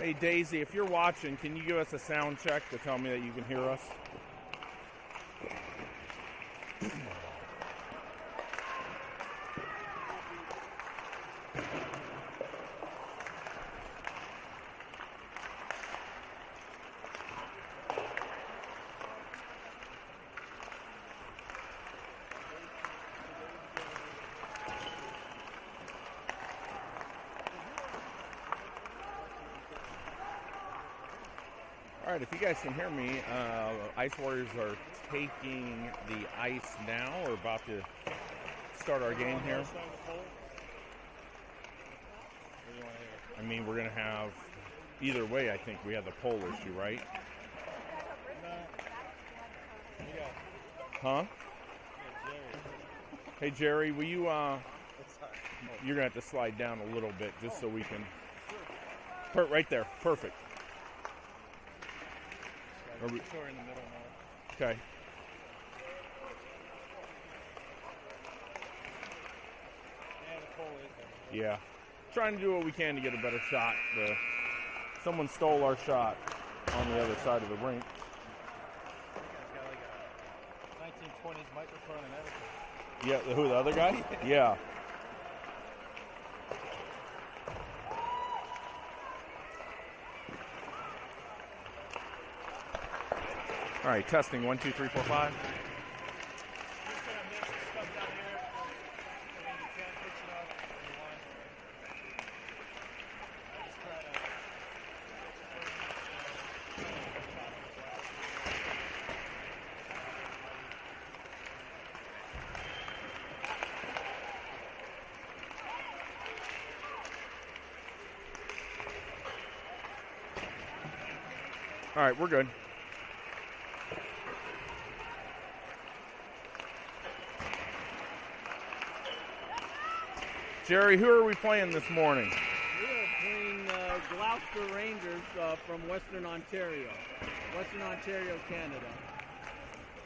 Hey, Daisy, if you're watching, can you give us a sound check to tell me that you can hear us? All right, if you guys can hear me, Ice Warriors are taking the ice now. We're about to start our game here. I mean, we're going to have, either way, I think we have the pole issue, right? Huh? Hey, Jerry, will you, you're going to have to slide down a little bit just so we can, right there, perfect. We're in the middle now. Okay. Yeah, the pole is there. Yeah. Trying to do what we can to get a better shot. Someone stole our shot on the other side of the rink. It's got like a 1920s microphone and everything. Yeah, who, the other guy? Yeah. All right, testing 1, 2, 3, 4, 5. All right, we're good. Jerry, who are we playing this morning? We are playing Gloucester Rangers from Western Ontario, Canada.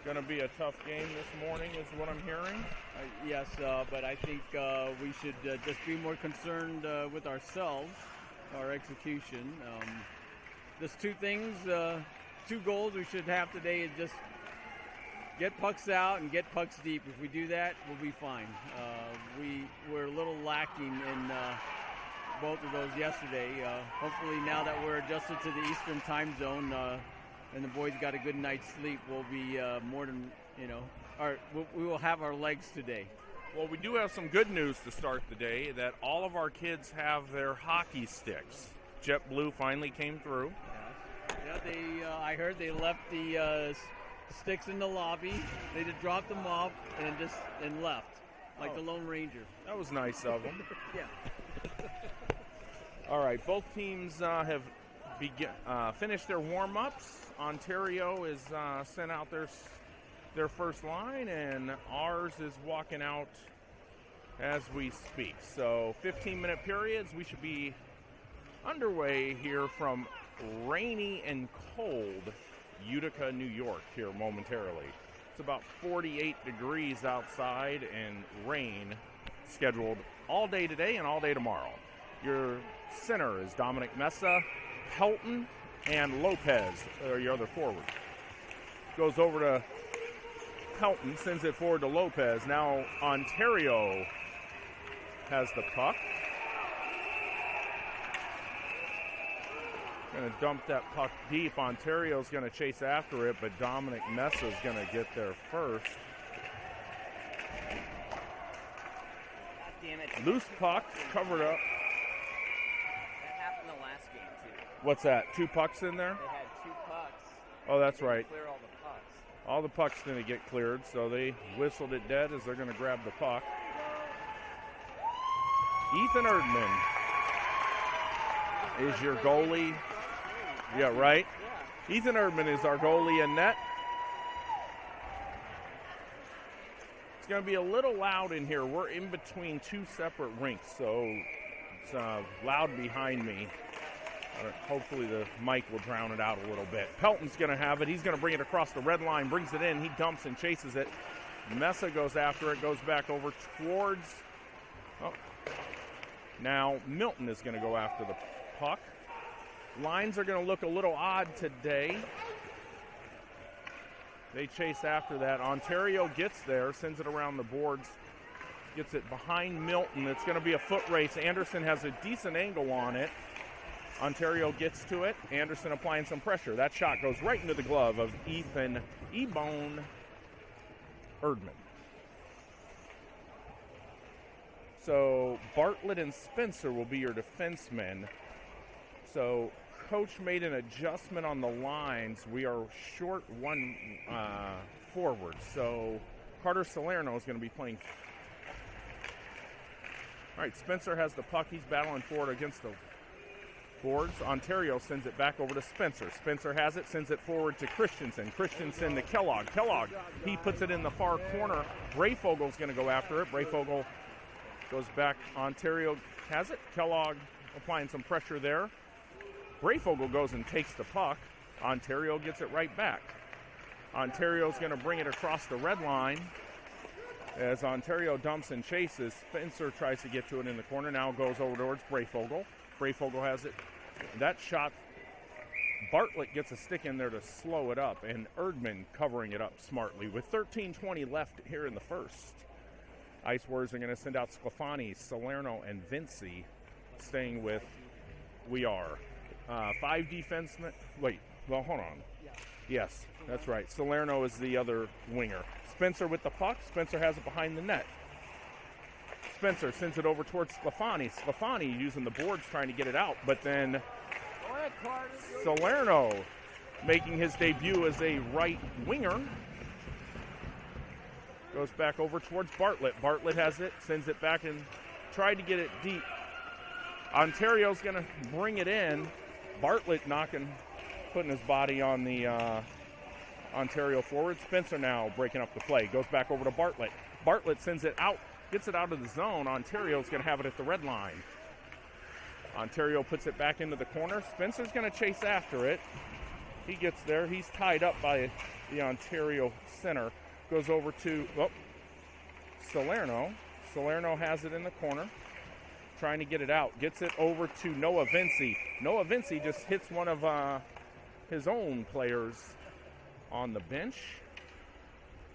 Going to be a tough game this morning is what I'm hearing. Yes, but I think we should just be more concerned with ourselves, our execution. There's two things, two goals we should have today is just get pucks out and get pucks deep. If we do that, we'll be fine. We're a little lacking in both of those yesterday. Hopefully now that we're adjusted to the Eastern time zone and the boys got a good night's sleep, we'll be more than, we will have our legs today. Well, we do have some good news to start the day, that all of our kids have their hockey sticks. JetBlue finally came through. Yeah, I heard they left the sticks in the lobby. They just dropped them off and left, like the Lone Ranger. That was nice of them. Yeah. All right, both teams have finished their warm-ups. Ontario is sent out their first line, and ours is walking out as we speak. So 15-minute periods. We should be underway here from rainy and cold Utica, New York here momentarily. It's about 48 degrees outside and rain scheduled all day today and all day tomorrow. Your center is Dominic Mesa, Pelton, and Lopez are your other forwards. Goes over to Pelton, sends it forward to Lopez. Now Ontario has the puck. Going to dump that puck deep. Ontario's going to chase after it, but Dominic Messa's going to get there first. Damn it. Loose puck, covered up. That happened the last game, too. What's that, 2 pucks in there? They had 2 pucks. Oh, that's right. Clear all the pucks. All the pucks didn't get cleared, so they whistled it dead as they're going to grab the puck. Ethan Erdman is your goalie. Yeah, right? Yeah. Ethan Erdman is our goalie in net. It's going to be a little loud in here. We're in between 2 separate rinks, so it's loud behind me. Hopefully the mic will drown it out a little bit. Pelton's going to have it. He's going to bring it across the red line, brings it in. He dumps and chases it. Mesa goes after it, goes back over towards. Oh. Now Milton is going to go after the puck. Lines are going to look a little odd today. They chase after that. Ontario gets there, sends it around the boards, gets it behind Milton. It's going to be a foot race. Anderson has a decent angle on it. Ontario gets to it. Anderson applying some pressure. That shot goes right into the glove of Ethan Ebone Erdman. So Bartlett and Spencer will be your defensemen. So coach made an adjustment on the lines. We are short one forward. So Carter Salerno is going to be playing. All right, Spencer has the puck. He's battling forward against the boards. Ontario sends it back over to Spencer. Spencer has it, sends it forward to Christensen. Christensen to Kellogg. Kellogg, he puts it in the far corner. Brayfogel's going to go after it. Brayfogel goes back. Ontario has it. Kellogg applying some pressure there. Brayfogel goes and takes the puck. Ontario gets it right back. Ontario's going to bring it across the red line. As Ontario dumps and chases, Spencer tries to get to it in the corner. Now goes over towards Brayfogel. Brayfogel has it. That shot, Bartlett gets a stick in there to slow it up, and Erdman covering it up smartly with 13:20 left here in the first. Ice Warriors are going to send out Sclafani, Salerno, and Vinci, staying with We Are. 5 defensemen. Wait, well, hold on. Yes, that's right. Salerno is the other winger. Spencer with the puck. Spencer has it behind the net. Spencer sends it over towards Sclafani. Sclafani using the boards trying to get it out, but then Salerno making his debut as a right winger goes back over towards Bartlett. Bartlett has it, sends it back and tried to get it deep. Ontario's going to bring it in. Bartlett putting his body on the Ontario forward. Spencer now breaking up the play. Goes back over to Bartlett. Bartlett sends it out, gets it out of the zone. Ontario's going to have it at the red line. Ontario puts it back into the corner. Spencer's going to chase after it. He gets there. He's tied up by the Ontario center. Goes over to Salerno. Salerno has it in the corner, trying to get it out. Gets it over to Noah Vinci. Noah Vinci just hits one of his own players on the bench,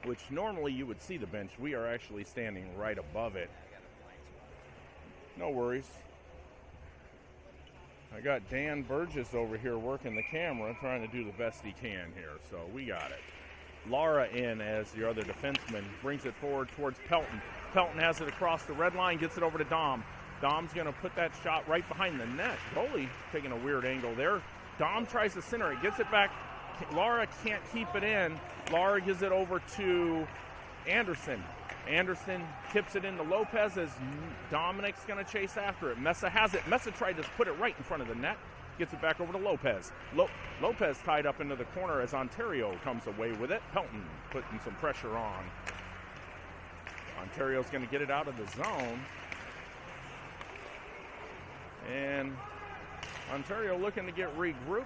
which normally you would see the bench. We are actually standing right above it. No worries. I got Dan Burgess over here working the camera, trying to do the best he can here, so we got it. Lara in as your other defenseman, brings it forward towards Pelton. Pelton has it across the red line, gets it over to Dom. Dom's going to put that shot right behind the net. Goalie taking a weird angle there. Dom tries to center it, gets it back. Lara can't keep it in. Lara gives it over to Anderson. Anderson tips it into Lopez as Dominic's going to chase after it. Mesa has it. Mesa tried to put it right in front of the net. Gets it back over to Lopez. Lopez tied up into the corner as Ontario comes away with it. Pelton putting some pressure on. Ontario's going to get it out of the zone. And Ontario looking to get regrouped.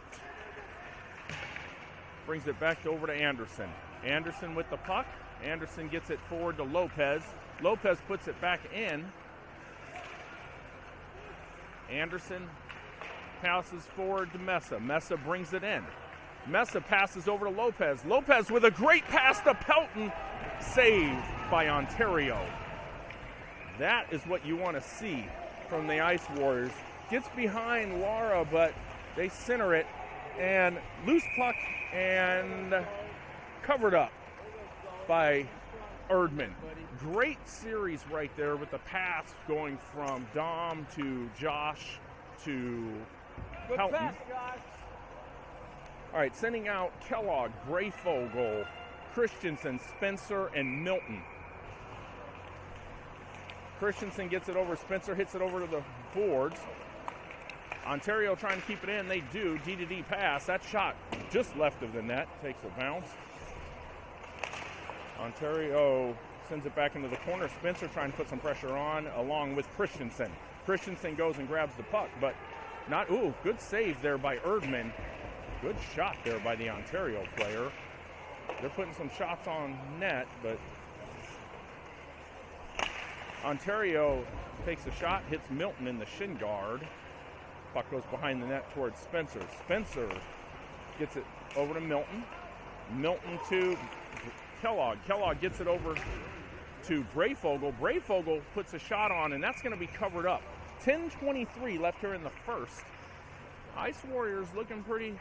Brings it back over to Anderson. Anderson with the puck. Anderson gets it forward to Lopez. Lopez puts it back in. Anderson passes forward to Mesa. Mesa brings it in. Mesa passes over to Lopez. Lopez with a great pass to Pelton. Save by Ontario. That is what you want to see from the Ice Warriors. Gets behind Lara, but they center it. And loose puck and covered up by Erdman. Great series right there with the pass going from Dom to Josh to Pelton. All right, sending out Kellogg, Brayfogle, Christensen, Spencer, and Milton. Christensen gets it over. Spencer hits it over to the boards. Ontario trying to keep it in. They do. D-to-D pass. That shot just left of the net. Takes a bounce. Ontario sends it back into the corner. Spencer trying to put some pressure on along with Christensen. Christensen goes and grabs the puck, but not. Ooh, good save there by Erdman. Good shot there by the Ontario player. They're putting some shots on net, but Ontario takes a shot, hits Milton in the shin guard. Puck goes behind the net towards Spencer. Spencer gets it over to Milton. Milton to Kellogg. Kellogg gets it over to Brayfogle. Brayfogle puts a shot on, and that's going to be covered up. 10:23 left here in the first. Ice Warriors looking pretty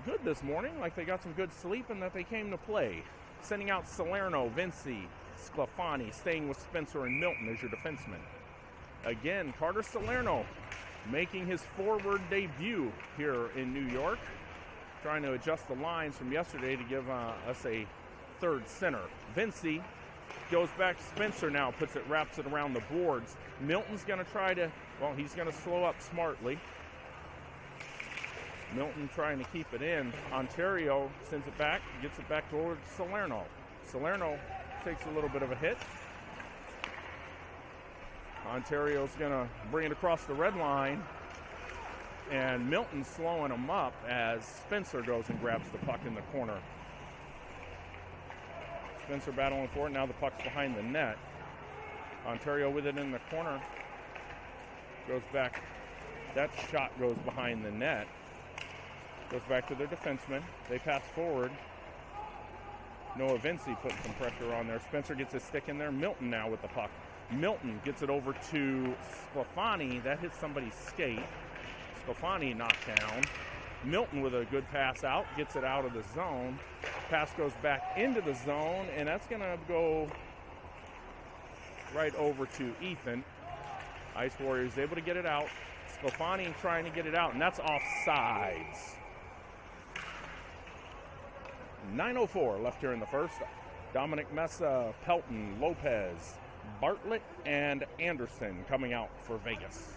good this morning, like they got some good sleep and that they came to play. Sending out Salerno, Vinci, Sclafani, staying with Spencer and Milton as your defensemen. Again, Carter Salerno making his forward debut here in New York, trying to adjust the lines from yesterday to give us a third center. Vinci goes back to Spencer now, wraps it around the boards. Milton's going to try to, he's going to slow up smartly. Milton trying to keep it in. Ontario sends it back, gets it back toward Salerno. Salerno takes a little bit of a hit. Ontario's going to bring it across the red line, and Milton's slowing him up as Spencer goes and grabs the puck in the corner. Spencer battling for it. Now the puck's behind the net. Ontario with it in the corner. Goes back. That shot goes behind the net. Goes back to their defenseman. They pass forward. Noah Vinci putting some pressure on there. Spencer gets his stick in there. Milton now with the puck. Milton gets it over to Sclafani. That hits somebody's skate. Sclafani knocked down. Milton with a good pass out. Gets it out of the zone. Pass goes back into the zone, and that's going to go right over to Ethan. Ice Warriors able to get it out. Sclafani trying to get it out, and that's offsides. 9:04 left here in the first. Dominic Mesa, Pelton, Lopez, Bartlett, and Anderson coming out for Vegas.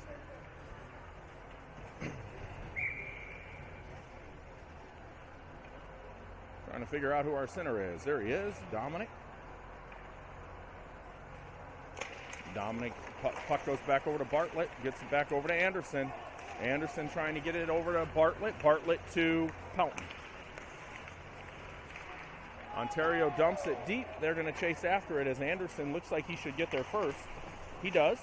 Trying to figure out who our center is. There he is, Dominic. Puck goes back over to Bartlett, gets it back over to Anderson. Anderson trying to get it over to Bartlett. Bartlett to Pelton. Ontario dumps it deep. They're going to chase after it as Anderson looks like he should get there first. He does.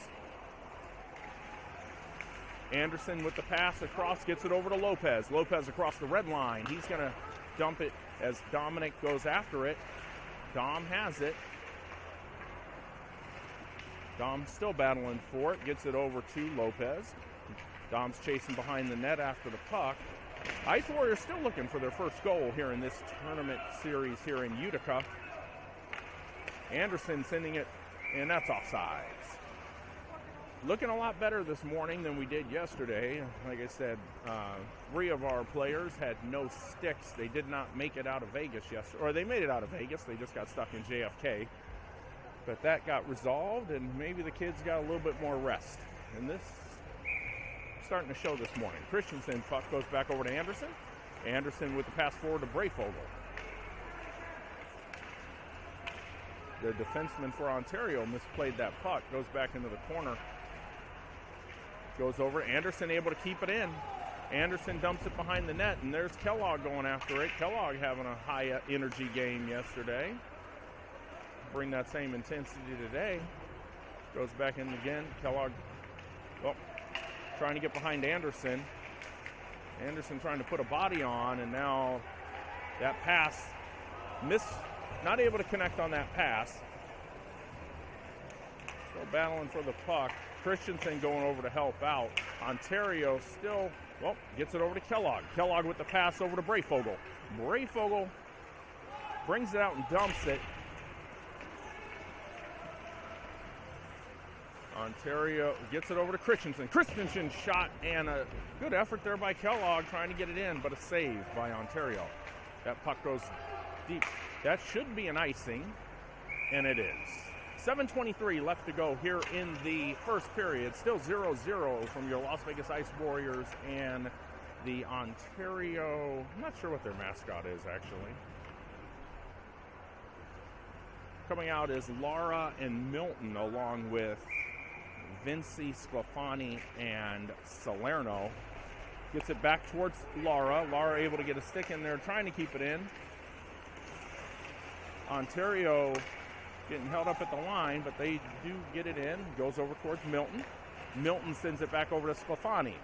Anderson with the pass across, gets it over to Lopez. Lopez across the red line. He's going to dump it as Dominic goes after it. Dom has it. Dom's still battling for it. Gets it over to Lopez. Dom's chasing behind the net after the puck. Ice Warriors still looking for their first goal here in this tournament series here in Utica. Anderson sending it, and that's offsides. Looking a lot better this morning than we did yesterday. Like I said, 3 of our players had no sticks. They did not make it out of Vegas yesterday, or they made it out of Vegas. They just got stuck in JFK. But that got resolved, and maybe the kids got a little bit more rest. And this starting to show this morning. Christensen, puck goes back over to Anderson. Anderson with the pass forward to Brayfogle. The defenseman for Ontario misplayed that puck. Goes back into the corner. Goes over. Anderson able to keep it in. Anderson dumps it behind the net, and there's Kellogg going after it. Kellogg having a high energy game yesterday. Bring that same intensity today. Goes back in again. Kellogg, trying to get behind Anderson. Anderson trying to put a body on, and now that pass, not able to connect on that pass. Still battling for the puck. Christensen going over to help out. Ontario still, gets it over to Kellogg. Kellogg with the pass over to Brayfogle. Brayfogle brings it out and dumps it. Ontario gets it over to Christensen. Christensen shot, and a good effort there by Kellogg trying to get it in, but a save by Ontario. That puck goes deep. That should be an icing, and it is. 7:23 left to go here in the first period. Still 0-0 from your Las Vegas Ice Warriors and the Ontario. I'm not sure what their mascot is, actually. Coming out is Lara and Milton, along with Vinci, Sclafani, and Salerno. Gets it back towards Lara. Lara able to get a stick in there, trying to keep it in. Ontario getting held up at the line, but they do get it in. Goes over towards Milton. Milton sends it back over to Sclafani.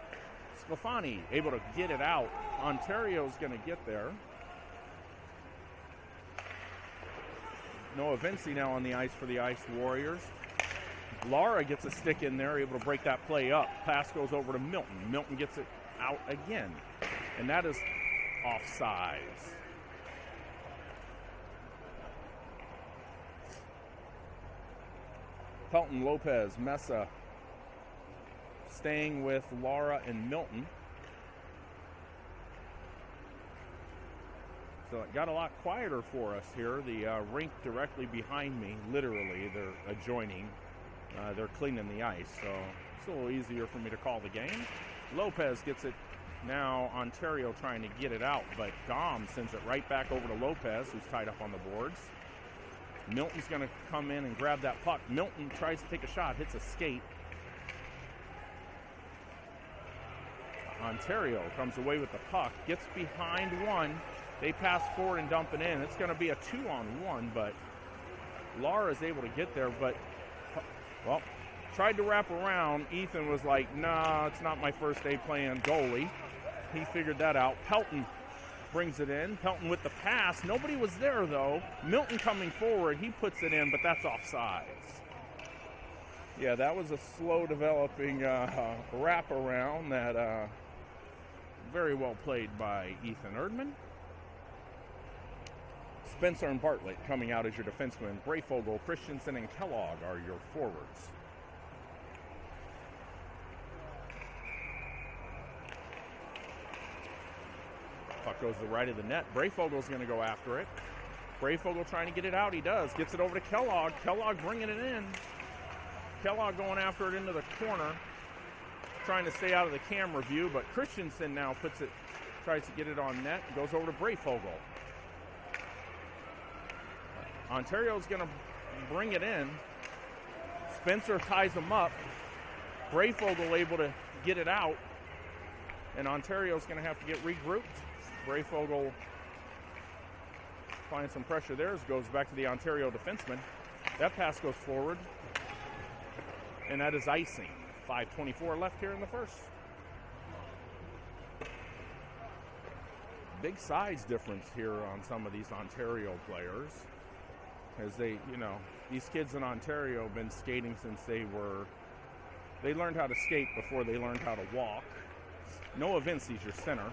Sclafani able to get it out. Ontario's going to get there. Noah Vinci now on the ice for the Ice Warriors. Lara gets a stick in there, able to break that play up. Pass goes over to Milton. Milton gets it out again. And that is offsides. Pelton, Lopez, Mesa staying with Lara and Milton. So it got a lot quieter for us here. The rink directly behind me, literally, they're adjoining. They're cleaning the ice, so it's a little easier for me to call the game. Lopez gets it now. Ontario trying to get it out, but Dom sends it right back over to Lopez, who's tied up on the boards. Milton's going to come in and grab that puck. Milton tries to take a shot, hits a skate. Ontario comes away with the puck, gets behind one. They pass forward and dump it in. It's going to be a 2-on-1, but Lara is able to get there, but, well, tried to wrap around. Ethan was like, nah, it's not my first day playing goalie. He figured that out. Pelton brings it in. Pelton with the pass. Nobody was there, though. Milton coming forward. He puts it in, but that's offsides. Yeah, that was a slow-developing wraparound that very well played by Ethan Erdman. Spencer and Bartlett coming out as your defensemen. Brayfogle, Christensen, and Kellogg are your forwards. Puck goes to the right of the net. Brayfogle's going to go after it. Brayfogle trying to get it out. He does. Gets it over to Kellogg. Kellogg bringing it in. Kellogg going after it into the corner. Trying to stay out of the camera view, but Christensen now puts it, tries to get it on net. Goes over to Brayfogle. Ontario's going to bring it in. Spencer ties him up. Brayfogle able to get it out. And Ontario's going to have to get regrouped. Brayfogle applying some pressure there. Goes back to the Ontario defenseman. That pass goes forward. And that is icing. 5:24 left here in the first. Big size difference here on some of these Ontario players. As they, these kids in Ontario have been skating since they learned how to skate before they learned how to walk. Noah Vinci's your center.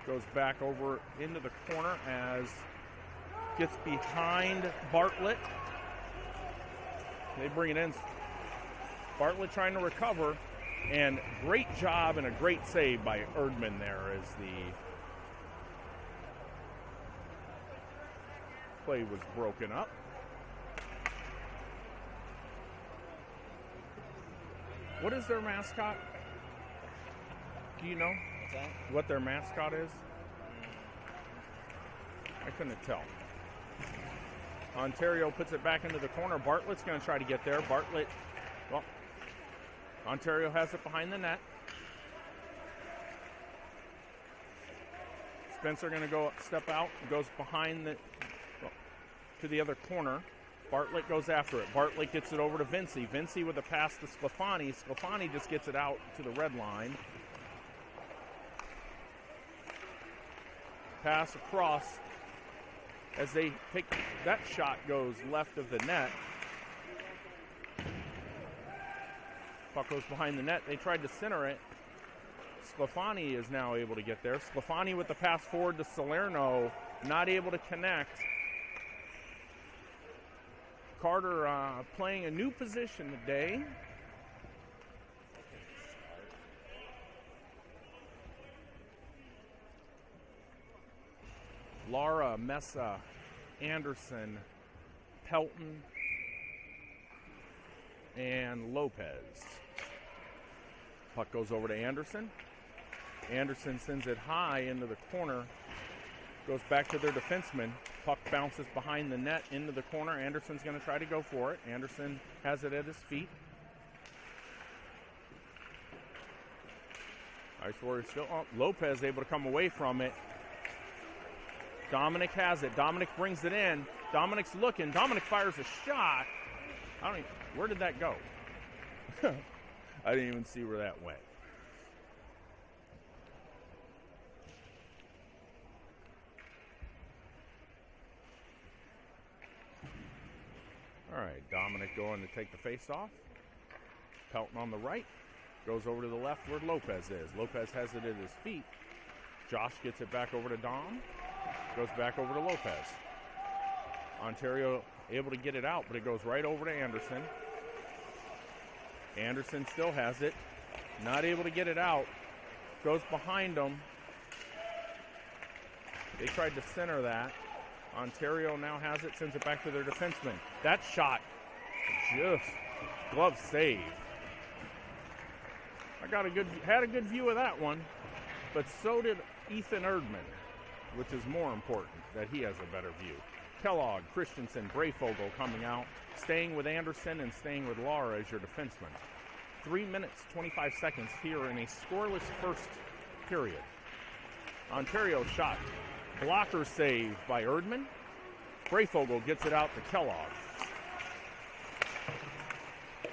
Goes back over into the corner as gets behind Bartlett. They bring it in. Bartlett trying to recover, and great job and a great save by Erdman there as the play was broken up. What is their mascot? Do you know What's that? what their mascot is? I couldn't tell. Ontario puts it back into the corner. Bartlett's going to try to get there. Bartlett, well, Ontario has it behind the net. Spencer going to go step out, goes behind to the other corner. Bartlett goes after it. Bartlett gets it over to Vinci. Vinci with a pass to Sclafani. Sclafani just gets it out to the red line. Pass across as they take that shot goes left of the net. Puck goes behind the net. They tried to center it. Sclafani is now able to get there. Sclafani with the pass forward to Salerno, not able to connect. Carter playing a new position today. Lara, Mesa, Anderson, Pelton, and Lopez. Puck goes over to Anderson. Anderson sends it high into the corner. Goes back to their defenseman. Puck bounces behind the net into the corner. Anderson's going to try to go for it. Anderson has it at his feet. Ice Warriors still. Oh, Lopez able to come away from it. Dominic has it. Dominic brings it in. Dominic's looking. Dominic fires a shot. Where did that go? I didn't even see where that went. All right, Dominic going to take the face off. Pelton on the right. Goes over to the left where Lopez is. Lopez has it at his feet. Josh gets it back over to Dom. Goes back over to Lopez. Ontario able to get it out, but it goes right over to Anderson. Anderson still has it. Not able to get it out. Goes behind them. They tried to center that. Ontario now has it, sends it back to their defenseman. That shot, just glove save. I had a good view of that one, but so did Ethan Erdman, which is more important that he has a better view. Kellogg, Christensen, Brayfogle coming out, staying with Anderson and staying with Lara as your defenseman. 3 minutes, 25 seconds here in a scoreless first period. Ontario shot. Blocker save by Erdman. Brayfogle gets it out to Kellogg.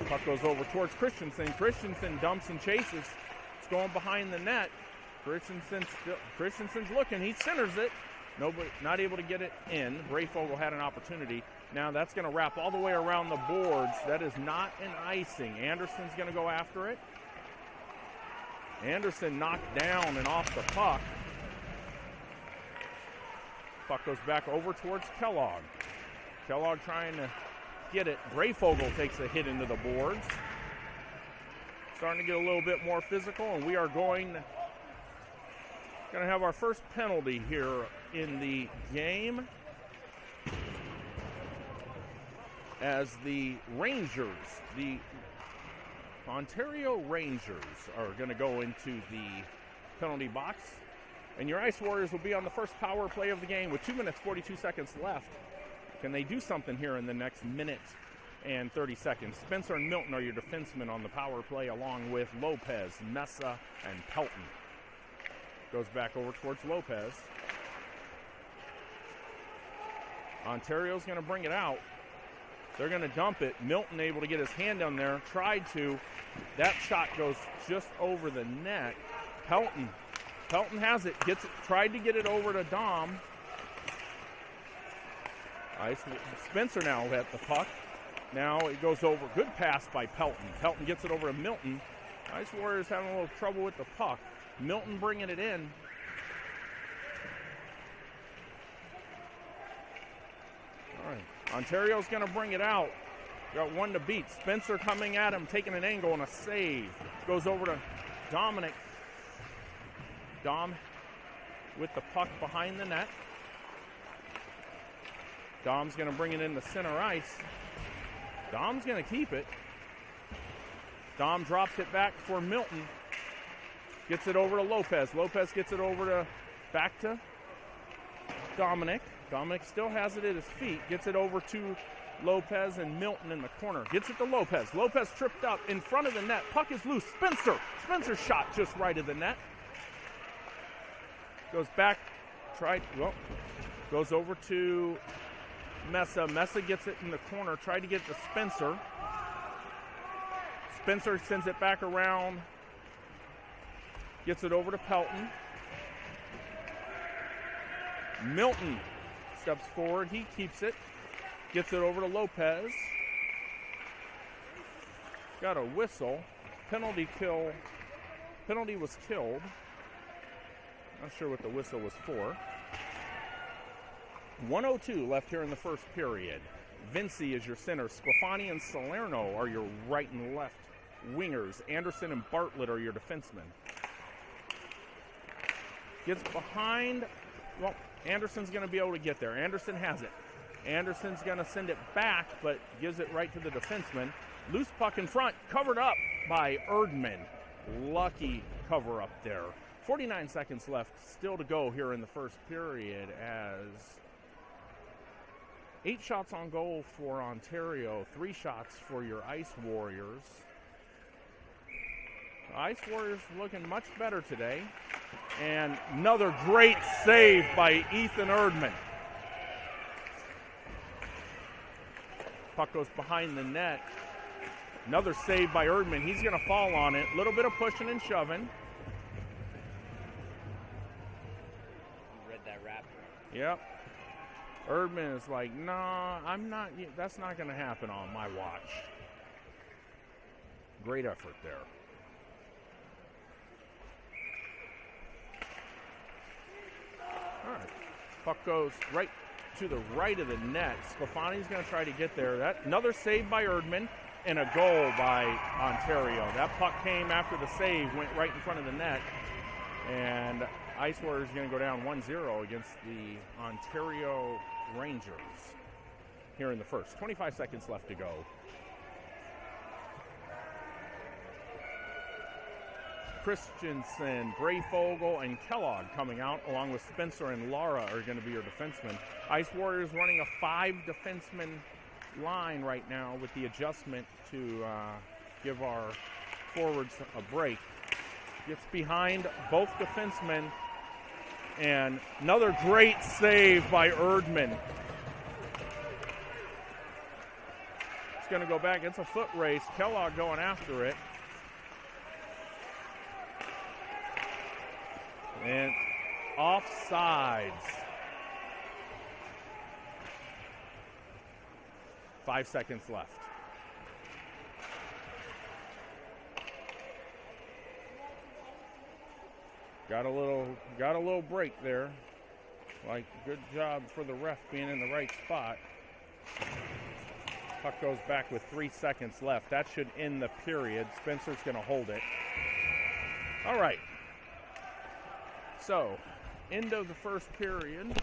Puck goes over towards Christensen. Christensen dumps and chases. It's going behind the net. Christensen's looking. He centers it. Nobody, not able to get it in. Brayfogle had an opportunity. Now that's going to wrap all the way around the boards. That is not an icing. Anderson's going to go after it. Anderson knocked down and off the puck. Puck goes back over towards Kellogg. Kellogg trying to get it. Brayfogle takes a hit into the boards. Starting to get a little bit more physical, and we are going to have our first penalty here in the game as the Rangers, the Ontario Rangers, are going to go into the penalty box. And your Ice Warriors will be on the first power play of the game with 2 minutes, 42 seconds left. Can they do something here in the next minute and 30 seconds? Spencer and Milton are your defensemen on the power play, along with Lopez, Mesa, and Pelton. Goes back over towards Lopez. Ontario's going to bring it out. They're going to dump it. Milton able to get his hand down there. Tried to. That shot goes just over the net. Pelton has it, gets it, tried to get it over to Dom. Spencer now at the puck. Now it goes over. Good pass by Pelton. Pelton gets it over to Milton. Ice Warriors having a little trouble with the puck. Milton bringing it in. All right. Ontario's going to bring it out. Got one to beat. Spencer coming at him, taking an angle and a save. Goes over to Dominic. Dom with the puck behind the net. Dom's going to bring it into center ice. Dom's going to keep it. Dom drops it back for Milton. Gets it over to Lopez. Lopez gets it over back to Dominic. Dominic still has it at his feet. Gets it over to Lopez and Milton in the corner. Gets it to Lopez. Lopez tripped up in front of the net. Puck is loose. Spencer shot just right of the net. Goes back, goes over to Mesa. Mesa gets it in the corner, tried to get to Spencer. Spencer sends it back around, gets it over to Pelton. Milton steps forward, he keeps it, gets it over to Lopez. Got a whistle, penalty was killed. Not sure what the whistle was for. 1:02 left here in the first period. Vinci is your center. Sclafani and Salerno are your right and left wingers. Anderson and Bartlett are your defensemen. Gets behind. Well, Anderson's going to be able to get there. Anderson has it. Anderson's going to send it back, but gives it right to the defenseman. Loose puck in front, covered up by Erdman. Lucky cover up there. 49 seconds left still to go here in the first period as 8 shots on goal for Ontario, 3 shots for your Ice Warriors. Ice Warriors looking much better today. And another great save by Ethan Erdman. Puck goes behind the net. Another save by Erdman. He's going to fall on it. A little bit of pushing and shoving. You read that rap. Yep. Erdman is like, nah, I'm not. That's not going to happen on my watch. Great effort there. All right. Puck goes right to the right of the net. Sclafani's going to try to get there. Another save by Erdman and a goal by Ontario. That puck came after the save, went right in front of the net. And Ice Warriors is going to go down 1-0 against the Ontario Rangers here in the first. 25 seconds left to go. Christensen, Brayfogle, and Kellogg coming out, along with Spencer and Lara are going to be your defensemen. Ice Warriors running a 5-defenseman line right now with the adjustment to give our forwards a break. Gets behind both defensemen, and another great save by Erdman. It's going to go back. It's a foot race. Kellogg going after it. And offsides. 5 seconds left. Got a little break there. Like, good job for the ref being in the right spot. Puck goes back with 3 seconds left. That should end the period. Spencer's going to hold it. All right. So, end of the first period.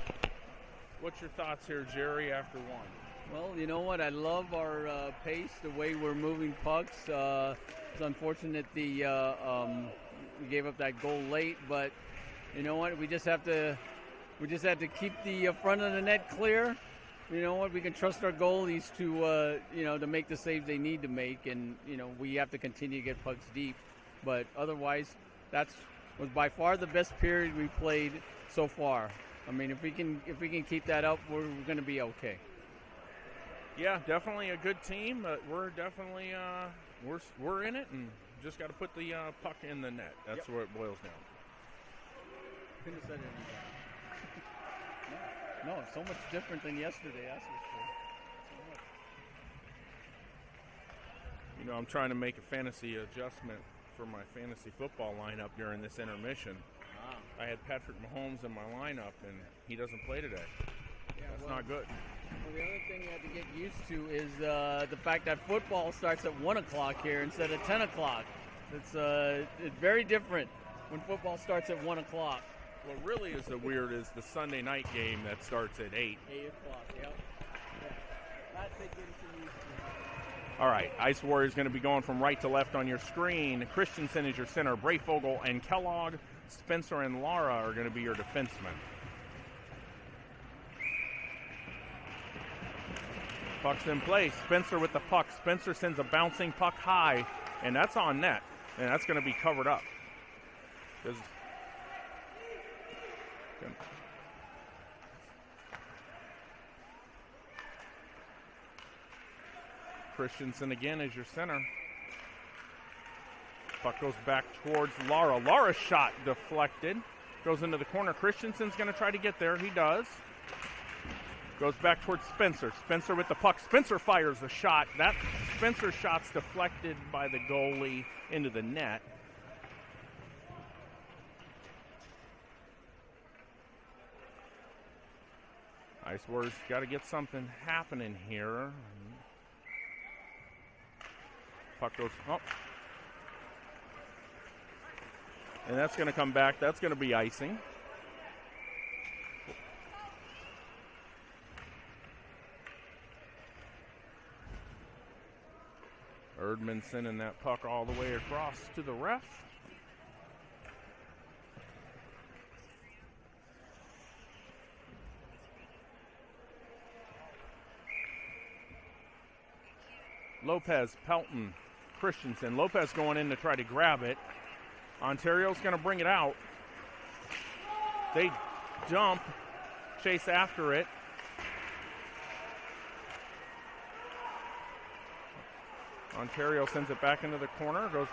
What's your thoughts here, Jerry, after one? Well, you know what? I love our pace, the way we're moving pucks. It's unfortunate we gave up that goal late, but you know what? We just have to keep the front of the net clear. You know what? We can trust our goalies to make the saves they need to make, and we have to continue to get pucks deep. But otherwise, that was by far the best period we played so far. I mean, if we can keep that up, we're going to be okay. Yeah, definitely a good team. But we're definitely we're in it, and just got to put the puck in the net. That's where it boils down. Couldn't have said it any better. No, so much different than yesterday. That's for sure. I'm trying to make a fantasy adjustment for my fantasy football lineup during this intermission. Wow. I had Patrick Mahomes in my lineup, and he doesn't play today. That's not good. Well, the other thing you have to get used to is the fact that football starts at 1 o'clock here instead of 10 o'clock. It's very different when football starts at 1 o'clock. What really is weird is the Sunday night game that starts at 8. 8 o'clock, yep. Yeah. That's a good used to. All right, Ice Warriors going to be going from right to left on your screen. Christensen is your center. Brayfogle and Kellogg, Spencer and Lara are going to be your defensemen. Puck's in place. Spencer with the puck. Spencer sends a bouncing puck high, and that's on net, and that's going to be covered up. Christensen again is your center. Puck goes back towards Lara. Lara's shot deflected. Goes into the corner. Christensen's going to try to get there. He does. Goes back towards Spencer. Spencer with the puck. Spencer fires the shot. That Spencer shot's deflected by the goalie into the net. Ice Warriors got to get something happening here. Puck goes up. And that's going to come back. That's going to be icing. Erdman sending that puck all the way across to the ref. Lopez, Pelton, Christensen. Lopez going in to try to grab it. Ontario's going to bring it out. They dump, chase after it. Ontario sends it back into the corner, goes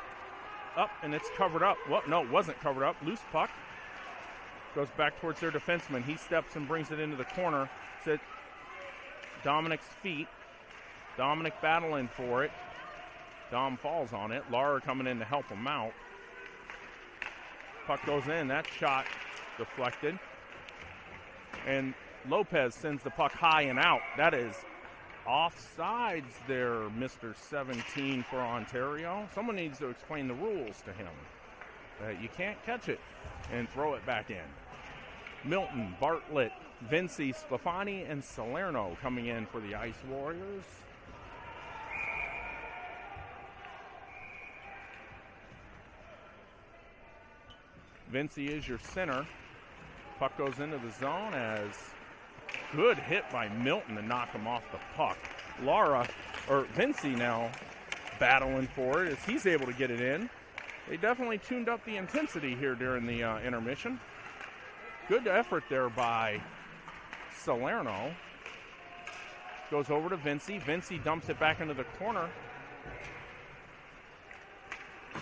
up, and it's covered up. Well, no, it wasn't covered up. Loose puck. Goes back towards their defenseman. He steps and brings it into the corner. It's at Dominic's feet. Dominic battling for it. Dom falls on it. Lara coming in to help him out. Puck goes in. That shot deflected. And Lopez sends the puck high and out. That is offsides there, Mr. 17 for Ontario. Someone needs to explain the rules to him. You can't catch it and throw it back in. Milton, Bartlett, Vinci, Sclafani, and Salerno coming in for the Ice Warriors. Vinci is your center. Puck goes into the zone as good hit by Milton to knock him off the puck. Vinci now battling for it as he's able to get it in. They definitely tuned up the intensity here during the intermission. Good effort there by Salerno. Goes over to Vinci. Vinci dumps it back into the corner.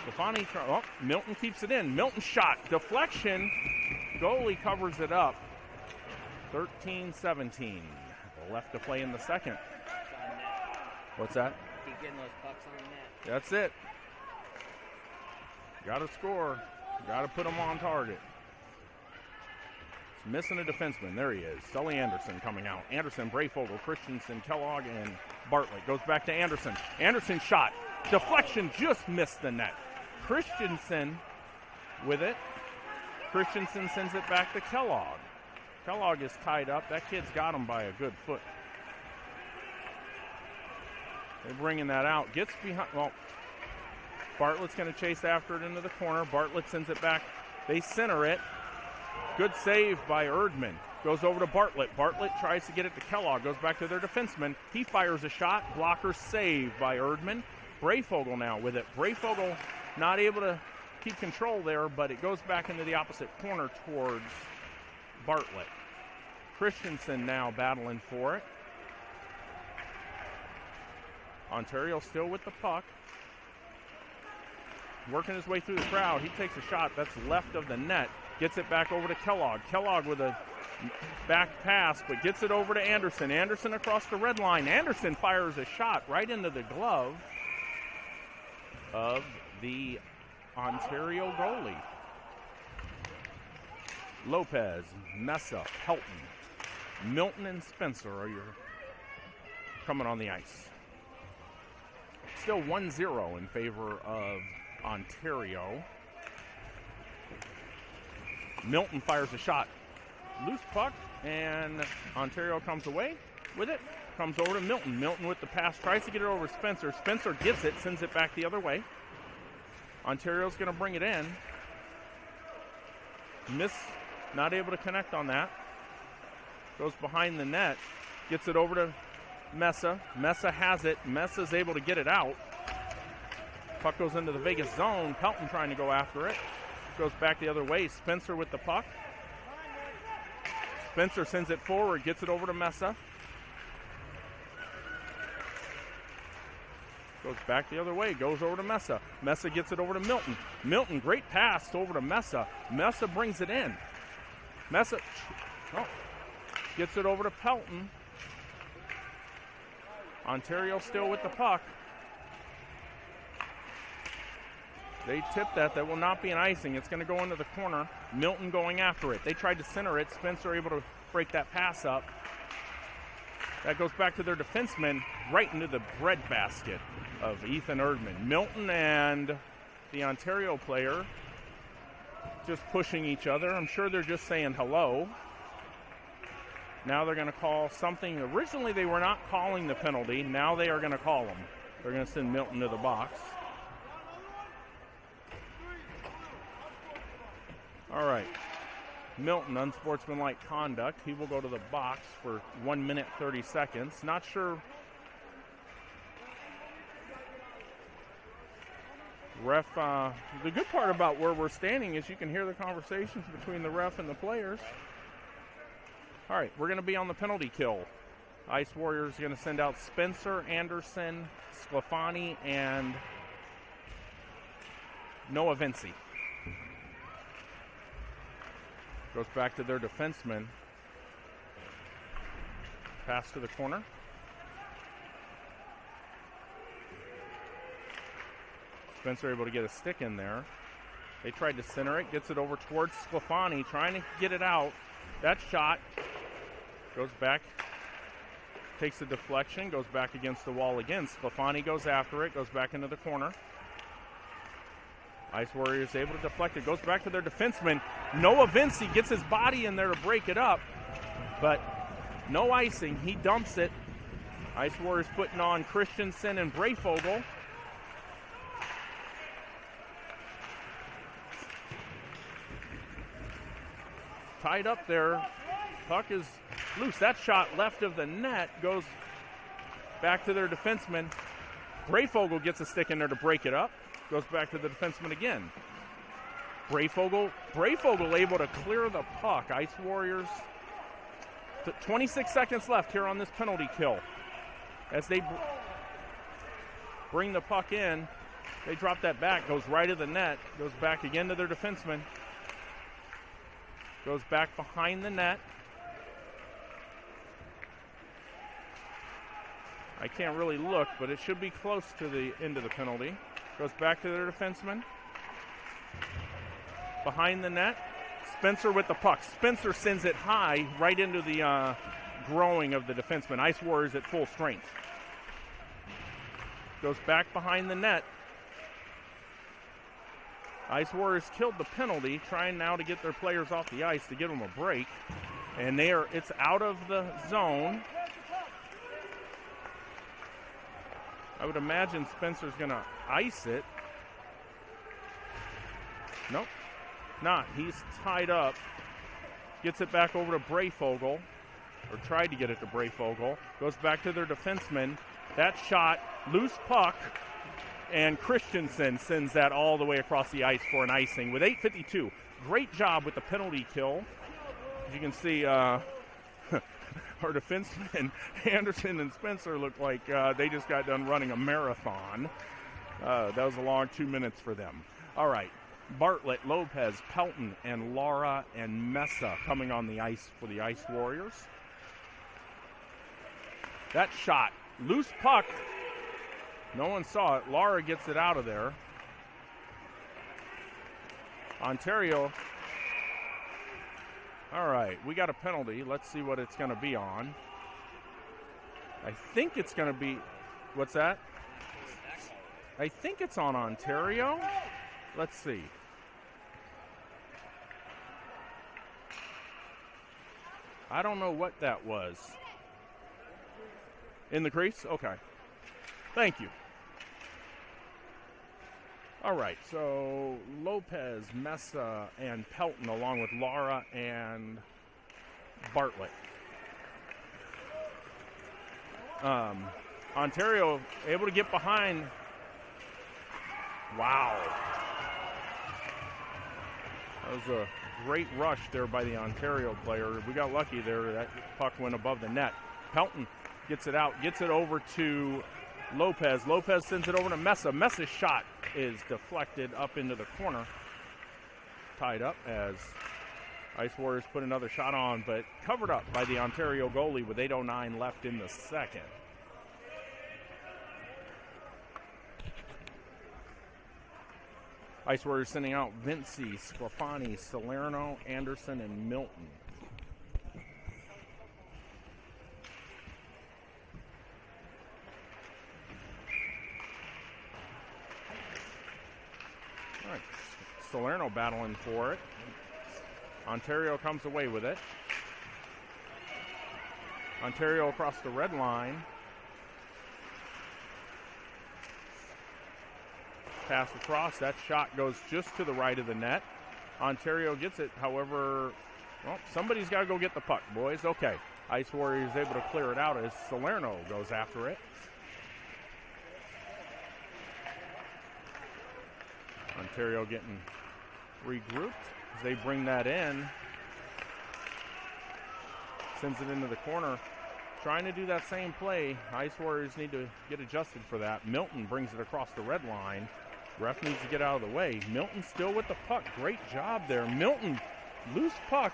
Stefani, Milton keeps it in. Milton shot, deflection. Goalie covers it up. 13-17. Left to play in the second. What's that? Keep getting those pucks on the net. That's it. Got to score. Got to put them on target. It's missing a defenseman. There he is. Sully Anderson coming out. Anderson, Brayfogle, Christensen, Kellogg, and Bartlett. Goes back to Anderson. Anderson shot. Deflection just missed the net. Christensen with it. Christensen sends it back to Kellogg. Kellogg is tied up. That kid's got him by a good foot. They're bringing that out. Gets behind. Well, Bartlett's going to chase after it into the corner. Bartlett sends it back. They center it. Good save by Erdman. Goes over to Bartlett. Bartlett tries to get it to Kellogg. Goes back to their defenseman. He fires a shot. Blocker saved by Erdman. Brayfogle now with it. Brayfogle not able to keep control there, but it goes back into the opposite corner towards Bartlett. Christensen now battling for it. Ontario still with the puck. Working his way through the crowd. He takes a shot that's left of the net. Gets it back over to Kellogg. Kellogg with a back pass, but gets it over to Anderson. Anderson across the red line. Anderson fires a shot right into the glove of the Ontario goalie. Lopez, Messa, Helton, Milton, and Spencer are your coming on the ice. Still 1-0 in favor of Ontario. Milton fires a shot. Loose puck, and Ontario comes away with it. Comes over to Milton. Milton with the pass, tries to get it over to Spencer. Spencer gets it, sends it back the other way. Ontario's going to bring it in. Not able to connect on that. Goes behind the net. Gets it over to Messa. Messa has it. Messa's able to get it out. Puck goes into the Vegas zone. Pelton trying to go after it. Goes back the other way. Spencer with the puck. Spencer sends it forward. Gets it over to Messa. Goes back the other way. Goes over to Messa. Messa gets it over to Milton. Milton, great pass over to Messa. Messa brings it in. Messa gets it over to Pelton. Ontario still with the puck. They tip that. That will not be an icing. It's going to go into the corner. Milton going after it. They tried to center it. Spencer able to break that pass up. That goes back to their defenseman right into the breadbasket of Ethan Erdman. Milton and the Ontario player just pushing each other. I'm sure they're just saying hello. Now they're going to call something. Originally they were not calling the penalty. Now they are going to call them. They're going to send Milton to the box. All right. Milton, unsportsmanlike conduct. He will go to the box for 1 minute, 30 seconds. Not sure. Ref, the good part about where we're standing is you can hear the conversations between the ref and the players. All right, we're going to be on the penalty kill. Ice Warriors going to send out Spencer, Anderson, Sclafani, and Noah Vinci. Goes back to their defenseman. Pass to the corner. Spencer able to get a stick in there. They tried to center it. Gets it over towards Sclafani, trying to get it out. That shot goes back. Takes the deflection, goes back against the wall again. Sclafani goes after it, goes back into the corner. Ice Warriors able to deflect it, goes back to their defenseman. Noah Vinci gets his body in there to break it up, but no icing. He dumps it. Ice Warriors putting on Christensen and Brayfogle. Tied up there. Puck is loose. That shot left of the net goes back to their defenseman. Brayfogle gets a stick in there to break it up. Goes back to the defenseman again. Brayfogle able to clear the puck. Ice Warriors. 26 seconds left here on this penalty kill. As they bring the puck in, they drop that back. Goes right of the net. Goes back again to their defenseman. Goes back behind the net. I can't really look, but it should be close to the end of the penalty. Goes back to their defenseman. Behind the net. Spencer with the puck. Spencer sends it high right into the groin of the defenseman. Ice Warriors at full strength. Goes back behind the net. Ice Warriors killed the penalty, trying now to get their players off the ice to give them a break. And it's out of the zone. I would imagine Spencer's going to ice it. Nope. Not. He's tied up. Gets it back over to Brayfogle, or tried to get it to Brayfogle. Goes back to their defenseman. That shot, loose puck, and Christensen sends that all the way across the ice for an icing with 8:52. Great job with the penalty kill. As you can see, our defensemen, Anderson and Spencer, look like they just got done running a marathon. That was a long 2 minutes for them. All right, Bartlett, Lopez, Pelton, and Lara and Mesa coming on the ice for the Ice Warriors. That shot, loose puck. No one saw it. Lara gets it out of there. Ontario. All right, we got a penalty. Let's see what it's going to be on. I think it's going to be, what's that? I think it's on Ontario. Let's see. I don't know what that was. In the crease? Okay. Thank you. All right, so Lopez, Mesa, and Pelton along with Lara and Bartlett. Ontario able to get behind. Wow. That was a great rush there by the Ontario player. We got lucky there. That puck went above the net. Pelton gets it out, gets it over to Lopez. Lopez sends it over to Mesa. Mesa's shot is deflected up into the corner. Tied up as Ice Warriors put another shot on, but covered up by the Ontario goalie with 8:09 left in the second. Ice Warriors sending out Vinci, Sclafani, Salerno, Anderson, and Milton. All right, Salerno battling for it. Ontario comes away with it. Ontario across the red line. Pass across. That shot goes just to the right of the net. Ontario gets it. However, well, somebody's got to go get the puck, boys. Okay. Ice Warriors able to clear it out as Salerno goes after it. Ontario getting regrouped as they bring that in. Sends it into the corner. trying to do that same play. Ice Warriors need to get adjusted for that. Milton brings it across the red line. Ref needs to get out of the way. Milton still with the puck. Great job there. Milton, loose puck.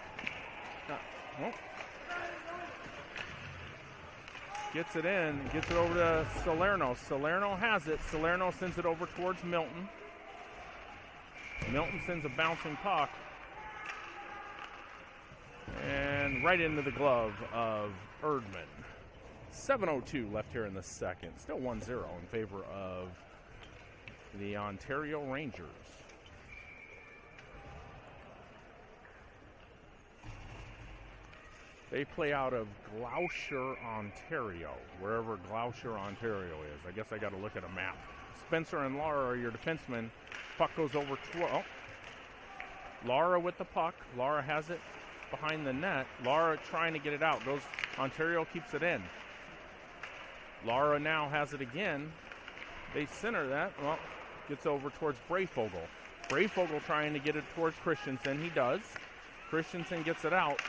Well, gets it in, gets it over to Salerno. Salerno has it. Salerno sends it over towards Milton. Milton sends a bouncing puck. And right into the glove of Erdman. 7:02 left here in the second. Still 1-0 in favor of the Ontario Rangers. They play out of Gloucester, Ontario, wherever Gloucester, Ontario is. I guess I got to look at a map. Spencer and Lara are your defensemen. Puck goes over to Lara with the puck. Lara has it behind the net. Lara trying to get it out. Ontario keeps it in. Lara now has it again. They center that. Well, gets over towards Brayfogle. Brayfogle trying to get it towards Christensen. He does. Christensen gets it out.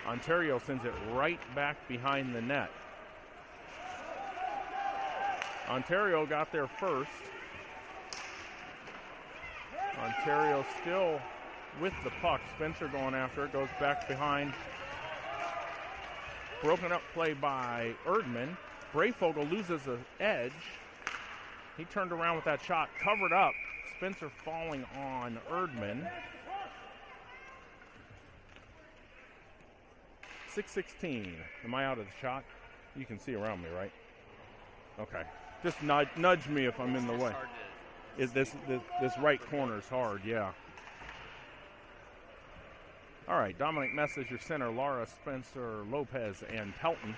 Ontario sends it right back behind the net. Ontario got there first. Ontario still with the puck. Spencer going after it. Goes back behind. Broken up play by Erdman. Brayfogle loses the edge. He turned around with that shot. Covered up. Spencer falling on Erdman. 6:16. Am I out of the shot? You can see around me, right? Okay. Just nudge me if I'm in the way. This right corner is hard, yeah. All right, Dominic Mess is your center. Lara, Spencer, Lopez, and Pelton.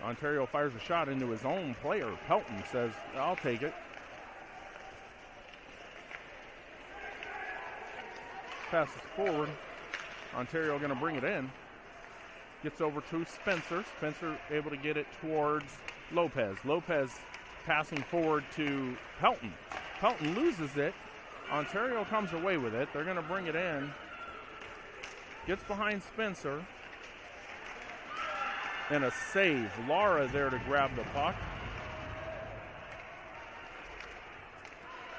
Ontario fires a shot into his own player. Pelton says, I'll take it. Passes forward. Ontario going to bring it in. Gets over to Spencer. Spencer able to get it towards Lopez. Lopez passing forward to Pelton. Pelton loses it. Ontario comes away with it. They're going to bring it in. Gets behind Spencer. And a save. Lara there to grab the puck.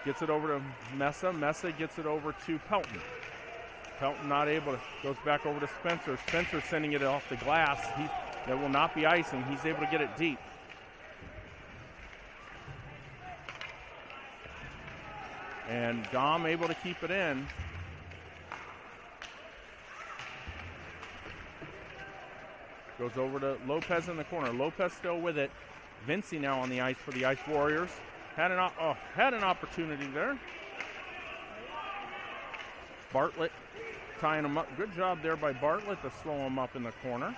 Gets it over to Mesa. Mesa gets it over to Pelton. Pelton not able to, goes back over to Spencer. Spencer sending it off the glass. There will not be icing. He's able to get it deep. And Dom able to keep it in. Goes over to Lopez in the corner. Lopez still with it. Vinci now on the ice for the Ice Warriors. Had an opportunity there. Bartlett tying him up. Good job there by Bartlett to slow him up in the corner.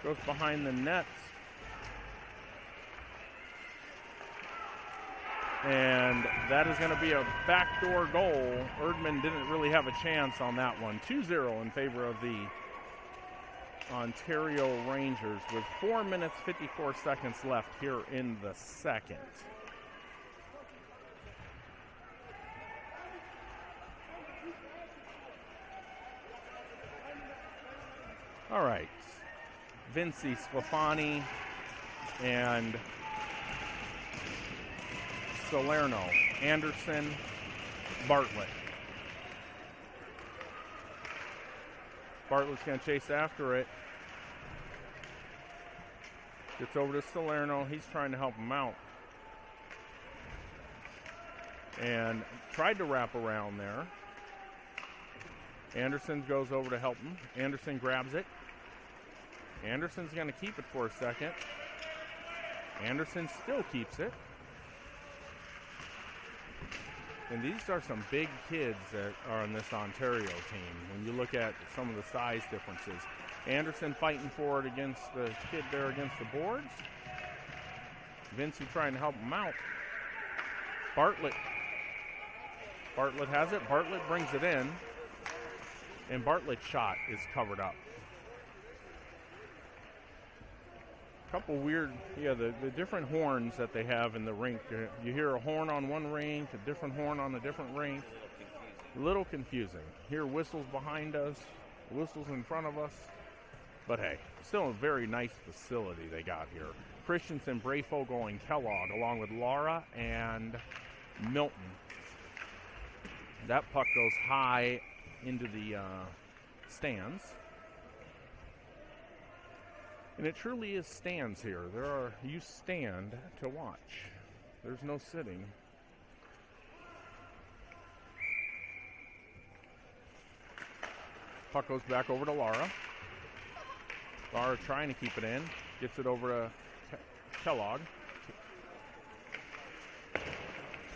Goes behind the nets. And that is going to be a backdoor goal. Erdman didn't really have a chance on that one. 2-0 in favor of the Ontario Rangers with 4 minutes, 54 seconds left here in the second. All right. Vinci, Sclafani, and Salerno, Anderson, Bartlett. Bartlett's going to chase after it. Gets over to Salerno. He's trying to help him out. And tried to wrap around there. Anderson goes over to help him. Anderson grabs it. Anderson's going to keep it for a second. Anderson still keeps it. And these are some big kids that are on this Ontario team when you look at some of the size differences. Anderson fighting for it against the kid there against the boards. Vinci trying to help him out. Bartlett has it. Bartlett brings it in. And Bartlett's shot is covered up. Couple weird, the different horns that they have in the rink. You hear a horn on one rink, a different horn on a different rink. A little confusing. Hear whistles behind us, whistles in front of us. But hey, still a very nice facility they got here. Christensen, Brayfogle, and Kellogg, along with Laura and Milton. That puck goes high into the stands. And it truly is stands here. You stand to watch. There's no sitting. Puck goes back over to Laura. Laura trying to keep it in. Gets it over to Kellogg.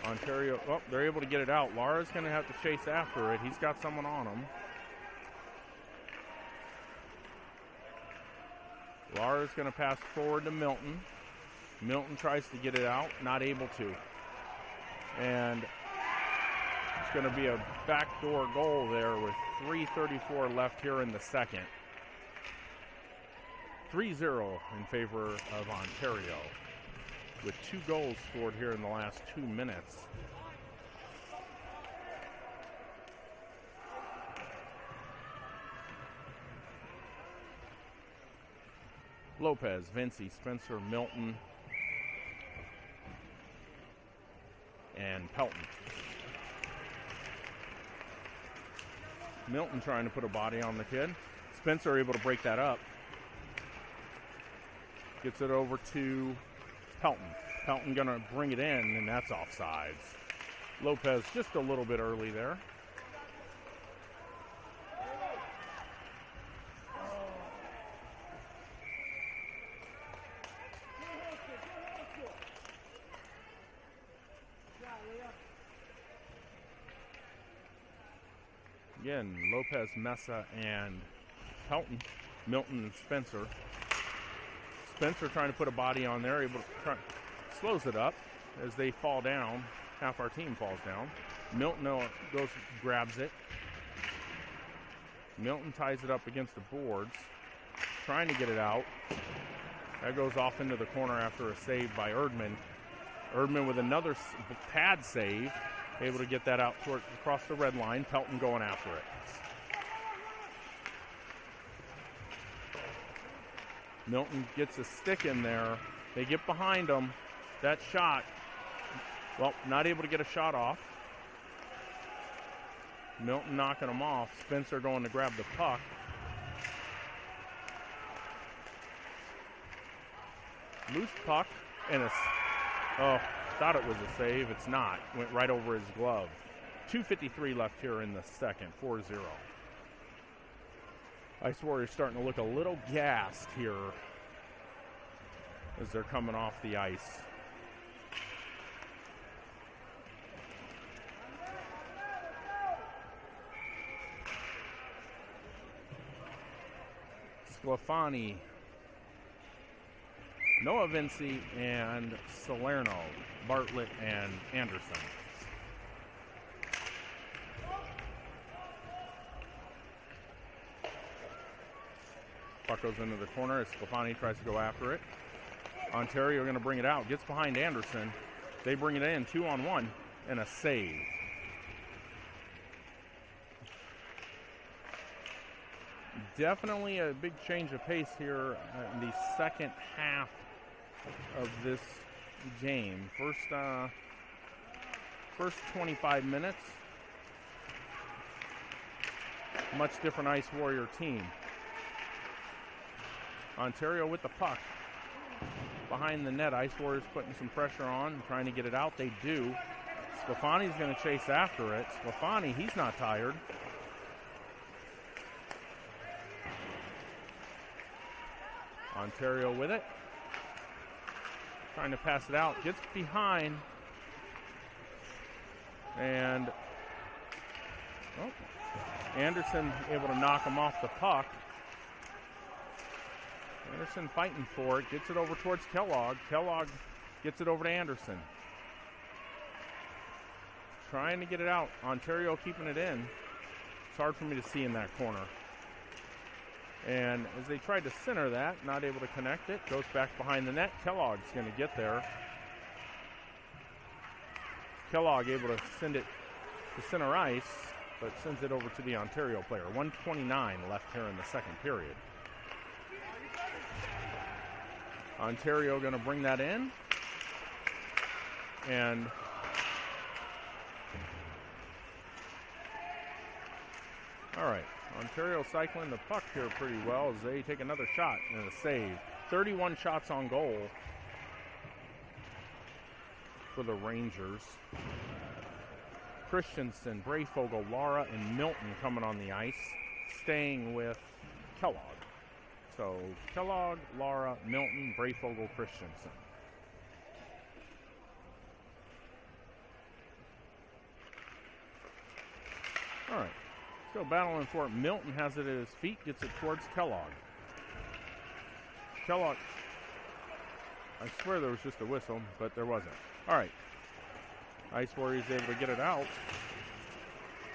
Ontario, they're able to get it out. Laura's going to have to chase after it. He's got someone on him. Laura's going to pass forward to Milton. Milton tries to get it out, not able to. And it's going to be a backdoor goal there with 3:34 left here in the second. 3-0 in favor of Ontario, with 2 goals scored here in the last 2 minutes. Lopez, Vinci, Spencer, Milton, and Pelton. Milton trying to put a body on the kid. Spencer able to break that up. Gets it over to Pelton. Pelton gonna bring it in, and that's offsides. Lopez just a little bit early there. Again, Lopez, Mesa, and Pelton. Milton and Spencer. Spencer trying to put a body on there, slows it up as they fall down. Half our team falls down. Milton goes, grabs it. Milton ties it up against the boards, trying to get it out. That goes off into the corner after a save by Erdman. Erdman with another pad save, able to get that out across the red line. Pelton going after it. Milton gets a stick in there. They get behind him. That shot, well, not able to get a shot off. Milton knocking him off. Spencer going to grab the puck. Loose puck and thought it was a save. It's not. Went right over his glove. 2:53 left here in the second. 4-0. Ice Warriors starting to look a little gassed here as they're coming off the ice. Sclafani, Noah Vinci, and Salerno, Bartlett, and Anderson. Puck goes into the corner as Sclafani tries to go after it. Ontario going to bring it out. Gets behind Anderson. They bring it in 2-on-1 and a save. Definitely a big change of pace here in the second half of this game. First 25 minutes. Much different Ice Warrior team. Ontario with the puck. Behind the net, Ice Warriors putting some pressure on, trying to get it out. They do. Sclafani's going to chase after it. Sclafani, he's not tired. Ontario with it. Trying to pass it out. Gets behind. And Anderson able to knock him off the puck. Anderson fighting for it. Gets it over towards Kellogg. Kellogg gets it over to Anderson. Trying to get it out. Ontario keeping it in. It's hard for me to see in that corner. And as they tried to center that, not able to connect it. Goes back behind the net. Kellogg's going to get there. Kellogg able to send it to center ice, but sends it over to the Ontario player. 1:29 left here in the second period. Ontario going to bring that in. And all right, Ontario cycling the puck here pretty well as they take another shot and a save. 31 shots on goal for the Rangers. Christensen, Brayfogle, Lara, and Milton coming on the ice, staying with Kellogg. So Kellogg, Lara, Milton, Brayfogle, Christensen. All right, still battling for it. Milton has it at his feet, gets it towards Kellogg. Kellogg, I swear there was just a whistle, but there wasn't. All right, Ice Warriors able to get it out.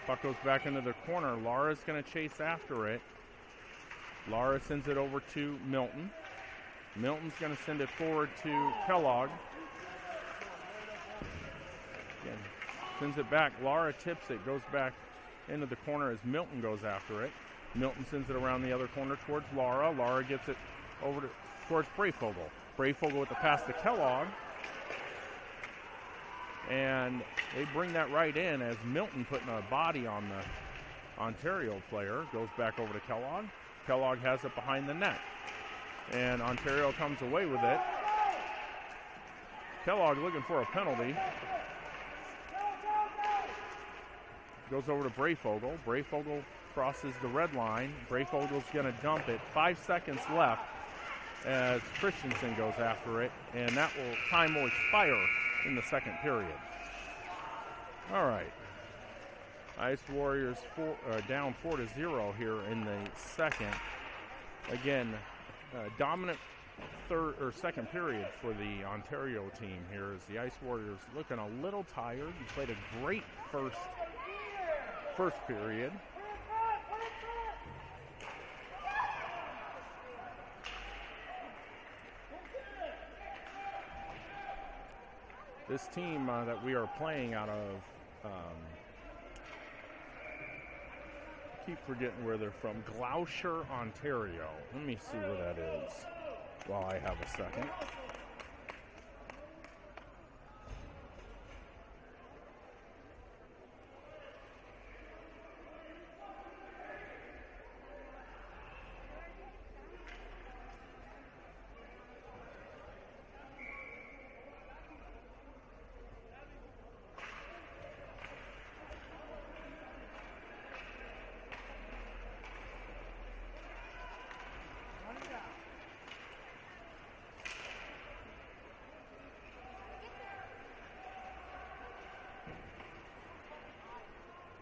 Puck goes back into the corner. Lara's going to chase after it. Lara sends it over to Milton. Milton's going to send it forward to Kellogg. Again, sends it back. Lara tips it, goes back into the corner as Milton goes after it. Milton sends it around the other corner towards Lara. Lara gets it over towards Brayfogle. Brayfogle with the pass to Kellogg. And they bring that right in as Milton putting a body on the Ontario player. Goes back over to Kellogg. Kellogg has it behind the net. And Ontario comes away with it. Kellogg looking for a penalty. Goes over to Brayfogle. Brayfogle crosses the red line. Brayfogle's going to dump it. 5 seconds left as Christensen goes after it. And time will expire in the second period. All right. Ice Warriors down 4-0 here in the second. Again, dominant second period for the Ontario team here as the Ice Warriors looking a little tired. You played a great first period. This team that we are playing out of, keep forgetting where they're from, Gloucester, Ontario. Let me see where that is while I have a second.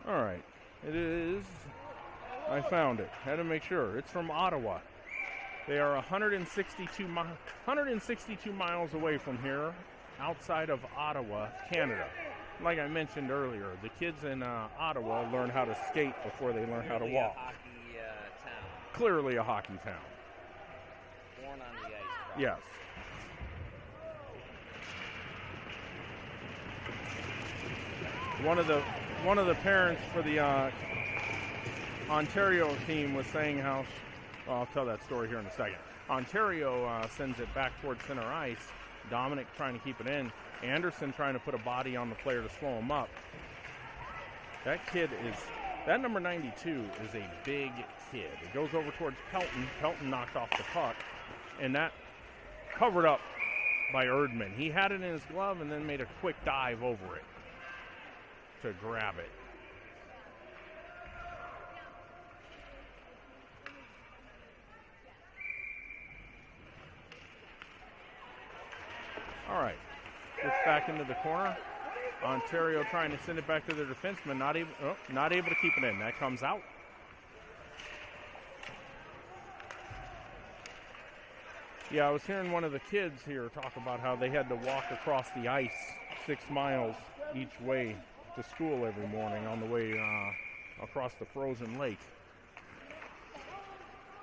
All right, it is, I found it. Had to make sure. It's from Ottawa. They are 162 miles away from here, outside of Ottawa, Canada. Like I mentioned earlier, the kids in Ottawa learn how to skate before they learn how to walk. A hockey town. Clearly a hockey town. Born on the ice. Probably. Yes. One of the parents for the Ontario team was saying how, well, I'll tell that story here in a second. Ontario sends it back towards center ice. Dominic trying to keep it in. Anderson trying to put a body on the player to slow him up. That number 92 is a big kid. It goes over towards Pelton. Pelton knocked off the puck. And that covered up by Erdman. He had it in his glove and then made a quick dive over it to grab it. All right, gets back into the corner. Ontario trying to send it back to their defenseman, not able to keep it in. That comes out. Yeah, I was hearing one of the kids here talk about how they had to walk across the ice 6 miles each way to school every morning on the way across the frozen lake.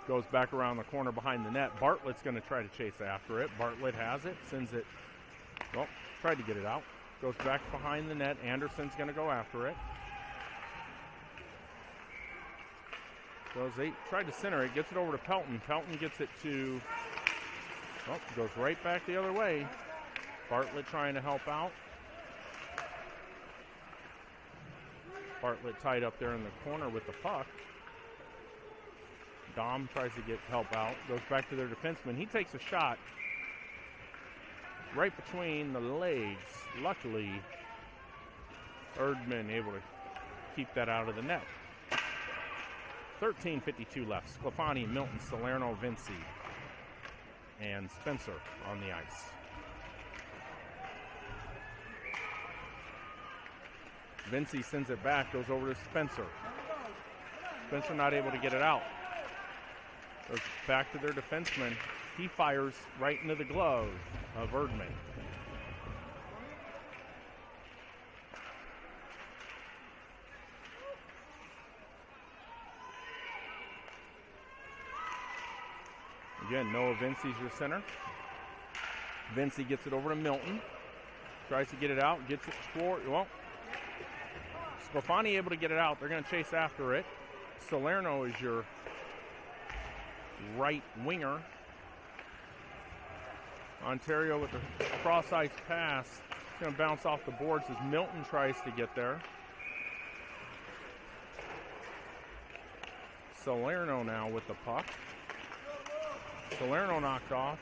Goes back around the corner behind the net. Bartlett's going to try to chase after it. Bartlett has it, sends it, well, tried to get it out. Goes back behind the net. Anderson's going to go after it. Tried to center it, gets it over to Pelton. Pelton gets it to Oh, goes right back the other way. Bartlett trying to help out. Bartlett tied up there in the corner with the puck. Dom tries to get help out. Goes back to their defenseman. He takes a shot right between the legs. Luckily, Erdman able to keep that out of the net. 13:52 left. Sclafani, Milton, Salerno, Vinci, and Spencer on the ice. Vinci sends it back, goes over to Spencer. Spencer not able to get it out. Goes back to their defenseman. He fires right into the glove of Erdman. Again, Noah Vinci's your center. Vinci gets it over to Milton. Tries to get it out, gets it scored. Well, Sclafani able to get it out. They're going to chase after it. Salerno is your right winger. Ontario with the cross-ice pass. It's going to bounce off the boards as Milton tries to get there. Salerno now with the puck. Salerno knocked off.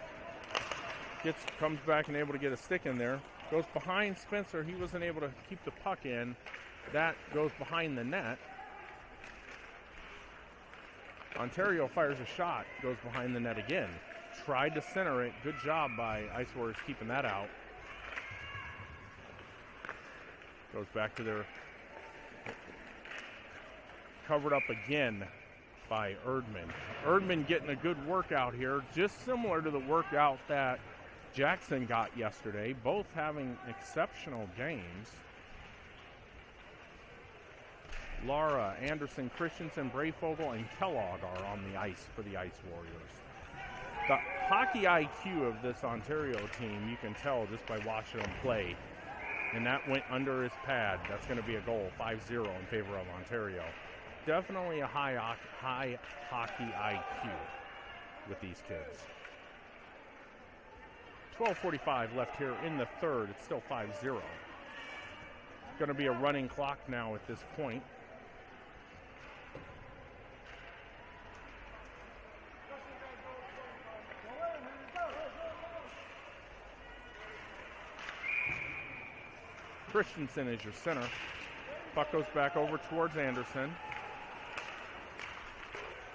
Comes back and able to get a stick in there. Goes behind Spencer. He wasn't able to keep the puck in. That goes behind the net. Ontario fires a shot. Goes behind the net again. Tried to center it. Good job by Ice Warriors keeping that out. Goes back to their... Covered up again by Erdman. Erdman getting a good workout here, just similar to the workout that Jackson got yesterday, both having exceptional games. Lara, Anderson, Christensen, Brayfogle, and Kellogg are on the ice for the Ice Warriors. The hockey IQ of this Ontario team, you can tell just by watching them play. And that went under his pad. That's going to be a goal, 5-0 in favor of Ontario. Definitely a high hockey IQ with these kids. 12:45 left here in the third. It's still 5-0. Going to be a running clock now at this point. Christensen is your center. Puck goes back over towards Anderson.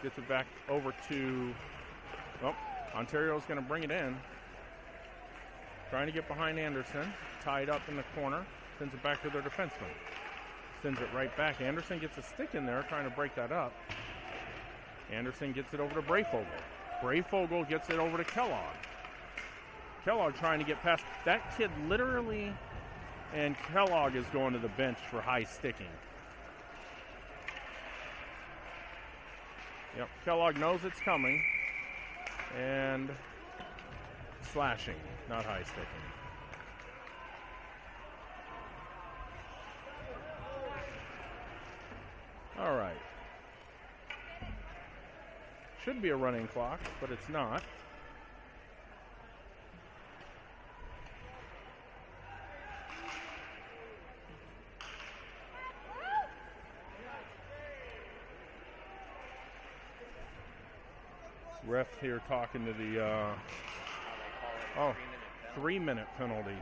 Gets it back over to, Ontario's going to bring it in. Trying to get behind Anderson. Tied up in the corner. Sends it back to their defenseman. Sends it right back. Anderson gets a stick in there trying to break that up. Anderson gets it over to Brayfogle. Brayfogle gets it over to Kellogg. Kellogg trying to get past. That kid literally, and Kellogg is going to the bench for high sticking. Yep, Kellogg knows it's coming. And slashing, not high sticking. All right. Should be a running clock, but it's not. Ref here talking to the 3-minute penalty.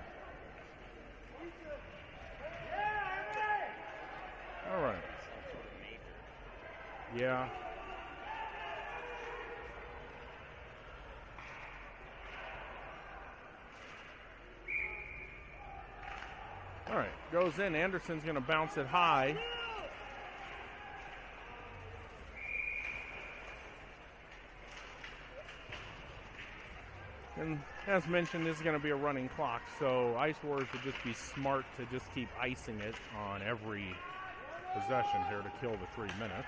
All right. Yeah. All right, goes in. Anderson's going to bounce it high. And as mentioned, this is going to be a running clock, so Ice Warriors would just be smart to just keep icing it on every possession here to kill the 3 minutes.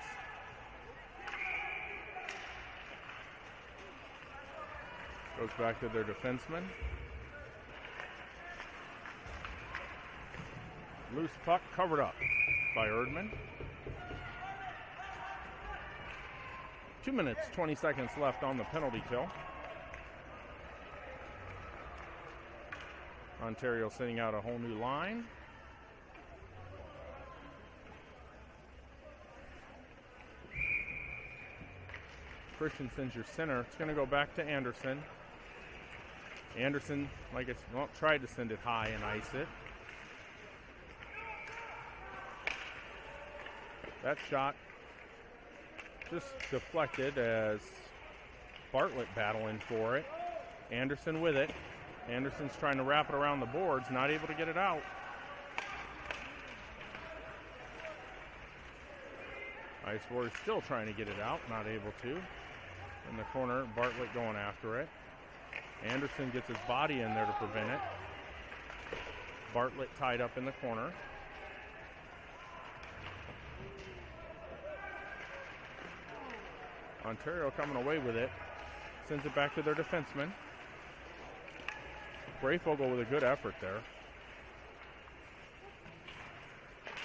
Goes back to their defenseman. Loose puck covered up by Erdman. 2 minutes, 20 seconds left on the penalty kill. Ontario sending out a whole new line. Christensen's your center. It's going to go back to Anderson. Anderson, tried to send it high and ice it. That shot just deflected as Bartlett battling for it. Anderson with it. Anderson's trying to wrap it around the boards, not able to get it out. Ice Warriors still trying to get it out, not able to. In the corner, Bartlett going after it. Anderson gets his body in there to prevent it. Bartlett tied up in the corner. Ontario coming away with it. Sends it back to their defenseman. Brayfogle with a good effort there.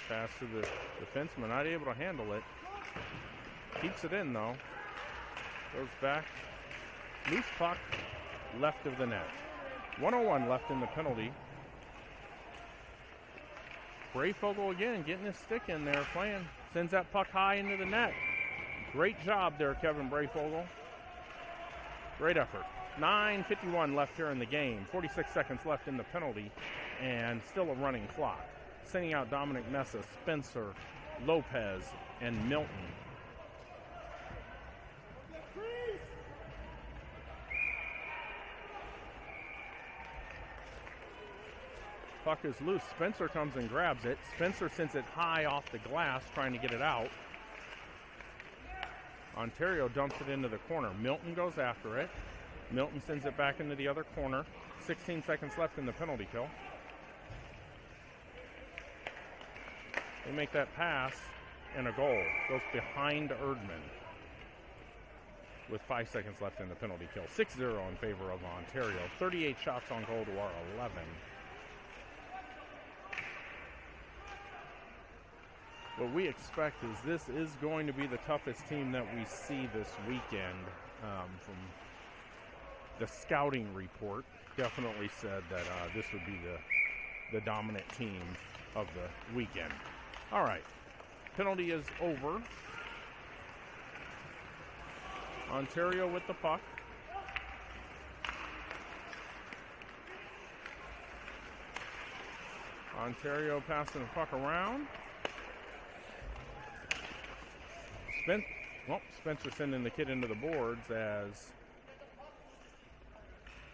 Pass to the defenseman, not able to handle it. Keeps it in though. Goes back. Loose puck left of the net. 1:01 left in the penalty. Brayfogle again getting his stick in there, playing. Sends that puck high into the net. Great job there, Kevin Brayfogle. Great effort. 9:51 left here in the game. 46 seconds left in the penalty, and still a running clock. Sending out Dominic Mesa, Spencer, Lopez, and Milton. Puck is loose. Spencer comes and grabs it. Spencer sends it high off the glass, trying to get it out. Ontario dumps it into the corner. Milton goes after it. Milton sends it back into the other corner. 16 seconds left in the penalty kill. They make that pass, and a goal. Goes behind Erdman with 5 seconds left in the penalty kill. 6-0 in favor of Ontario. 38 shots on goal to our 11. What we expect is this is going to be the toughest team that we see this weekend. From the scouting report, definitely said that this would be the dominant team of the weekend. All right, penalty is over. Ontario with the puck. Ontario passing the puck around. Spencer sending the kid into the boards as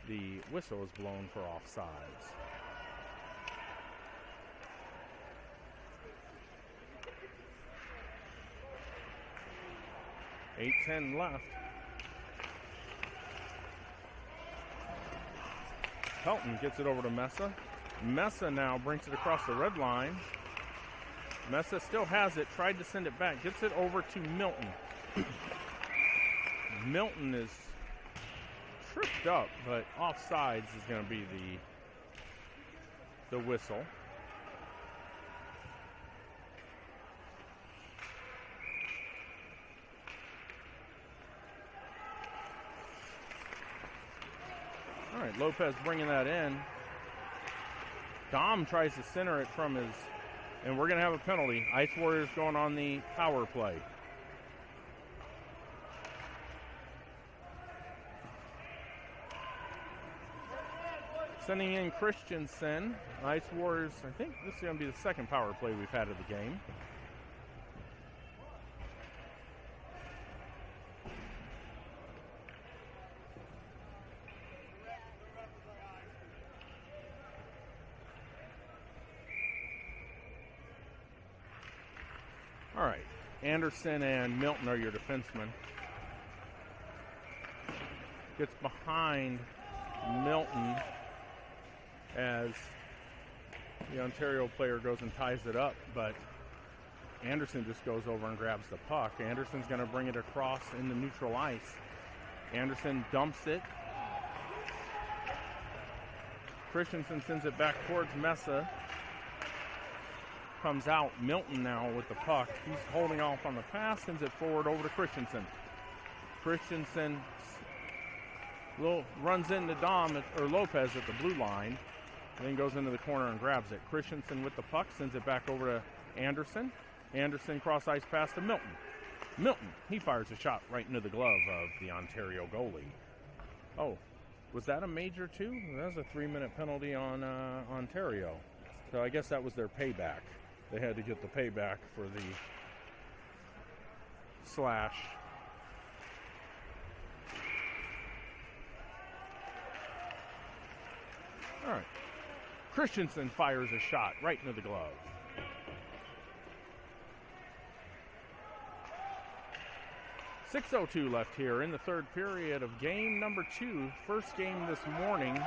the whistle is blown for offsides. .8:10 left. Pelton gets it over to Mesa. Mesa now brings it across the red line. Mesa still has it, tried to send it back, gets it over to Milton. Milton is tripped up, but offsides is going to be the whistle. All right, Lopez bringing that in. Dom tries to center it from his, and we're going to have a penalty. Ice Warriors going on the power play. Sending in Christensen. Ice Warriors, I think this is going to be the second power play we've had of the game. All right, Anderson and Milton are your defensemen. Gets behind Milton as the Ontario player goes and ties it up, but Anderson just goes over and grabs the puck. Anderson's going to bring it across into neutral ice. Anderson dumps it. Christensen sends it back towards Mesa. Comes out. Milton now with the puck. He's holding off on the pass, sends it forward over to Christensen. Christensen runs into Lopez at the blue line. Then goes into the corner and grabs it. Christensen with the puck, sends it back over to Anderson. Anderson cross ice pass to Milton. Milton, he fires a shot right into the glove of the Ontario goalie. Oh, was that a major too? That was a 3-minute penalty on Ontario. So I guess that was their payback. They had to get the payback for the slash. All right. Christensen fires a shot right into the glove. .6:02 left here in the third period of game number 2. First game this morning.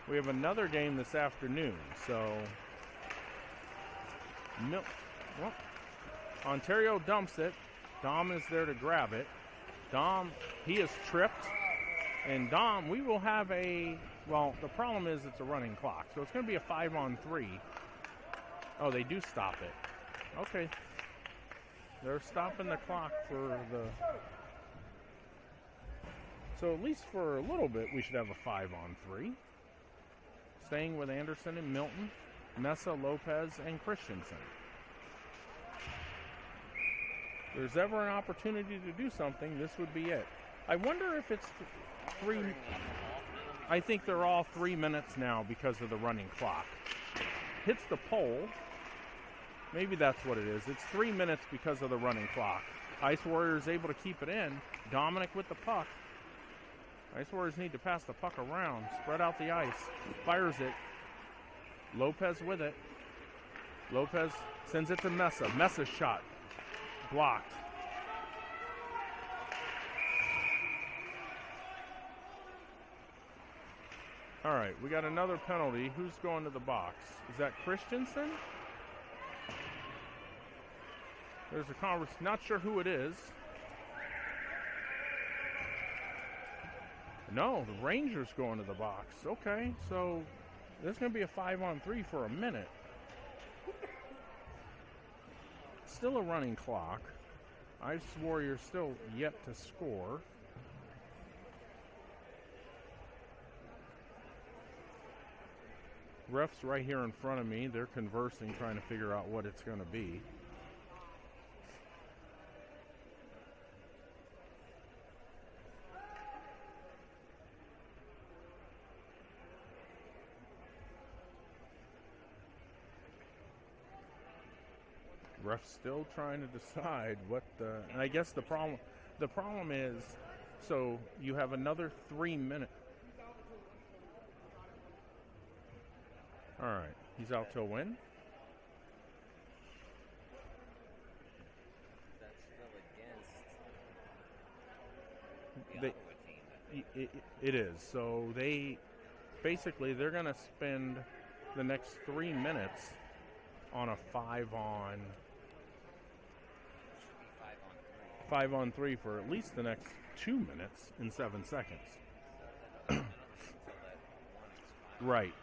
We have another game this afternoon. So, Ontario dumps it. Dom is there to grab it. Dom, he is tripped. And Dom, we will have the problem is it's a running clock. So it's going to be a 5-on-3. Oh, they do stop it. Okay. They're stopping the clock for so at least for a little bit, we should have a 5-on-3. Staying with Anderson and Milton, Mesa, Lopez, and Christensen. If there's ever an opportunity to do something, this would be it. I wonder if it's 3. I think they're all 3 minutes now because of the running clock. Hits the pole. Maybe that's what it is. It's 3 minutes because of the running clock. Ice Warriors able to keep it in. Dominic with the puck. Ice Warriors need to pass the puck around. Spread out the ice. Fires it. Lopez with it. Lopez sends it to Mesa. Mesa's shot. Blocked. All right, we got another penalty. Who's going to the box? Is that Christensen? There's a conversation. Not sure who it is. No, the Rangers going to the box. Okay, so there's going to be a 5-on-3 for a minute. Still a running clock. Ice Warriors still yet to score. Ref's right here in front of me. They're conversing, trying to figure out what it's going to be. Ref's still trying to decide what and I guess the problem is, so you have another 3 minutes. All right, he's out till when? That's still against the Ottawa team. It is. So they're going to spend the next 3 minutes on a 5-on-3 for at least the next 2 minutes and 7 seconds. Right.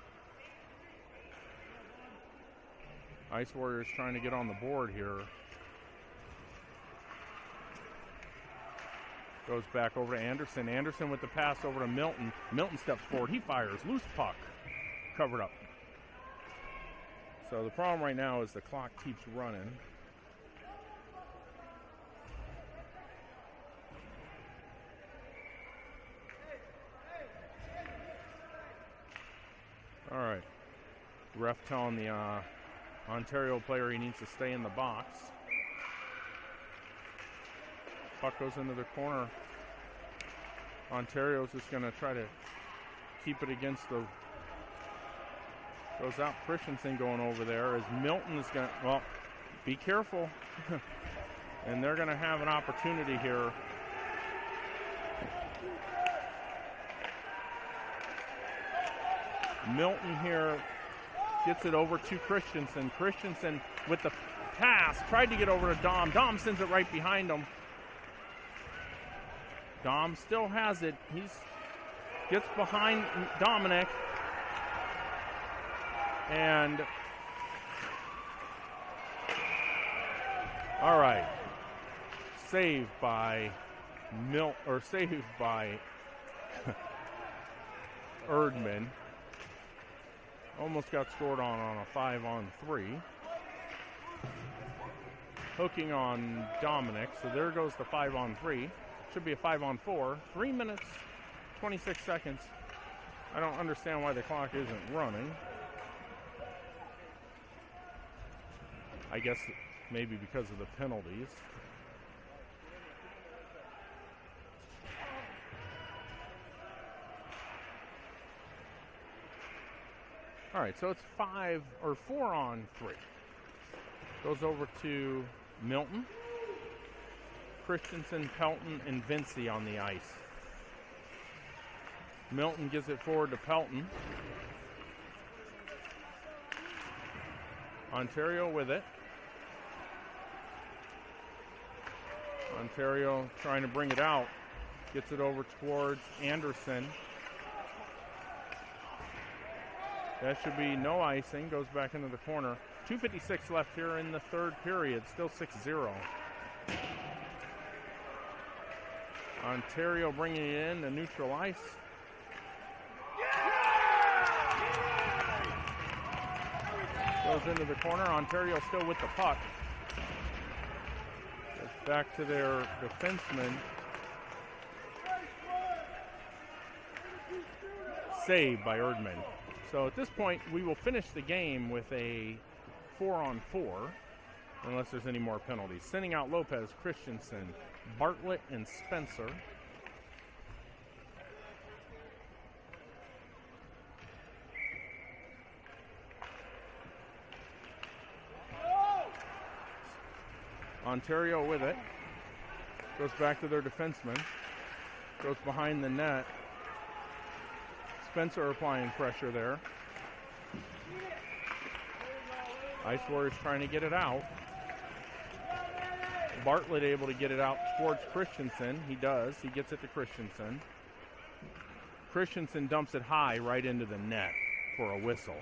Ice Warriors trying to get on the board here. Goes back over to Anderson. Anderson with the pass over to Milton. Milton steps forward. He fires. Loose puck. Covered up. So the problem right now is the clock keeps running. All right. Ref telling the Ontario player he needs to stay in the box. Puck goes into the corner. Ontario's just going to try to keep it against the... Goes out. Christensen going over there as Milton is going to... Well, be careful. And they're going to have an opportunity here. Milton here gets it over to Christensen. Christensen with the pass. Tried to get over to Dom. Dom sends it right behind him. Dom still has it. Gets behind Dominic. And all right. Saved by Erdman. Almost got scored on a 5-on-3. Hooking on Dominic, so there goes the 5-on-3. Should be a 5-on-4. 3 minutes, 26 seconds. I don't understand why the clock isn't running. I guess maybe because of the penalties. All right, so it's 4-on-3. Goes over to Milton. Christensen, Pelton, and Vinci on the ice. Milton gives it forward to Pelton. Ontario with it. Ontario trying to bring it out. Gets it over towards Anderson. That should be no icing. Goes back into the corner. 2:56 left here in the third period. Still 6-0. Ontario bringing it in to neutral ice. Goes into the corner. Ontario still with the puck. Goes back to their defenseman. Saved by Erdman. So at this point, we will finish the game with a 4-on-4, unless there's any more penalties. Sending out Lopez, Christensen, Bartlett, and Spencer. Ontario with it. Goes back to their defenseman. Goes behind the net. Spencer applying pressure there. Ice Warriors trying to get it out. Bartlett able to get it out towards Christensen. He does. He gets it to Christensen. Christensen dumps it high right into the net for a whistle.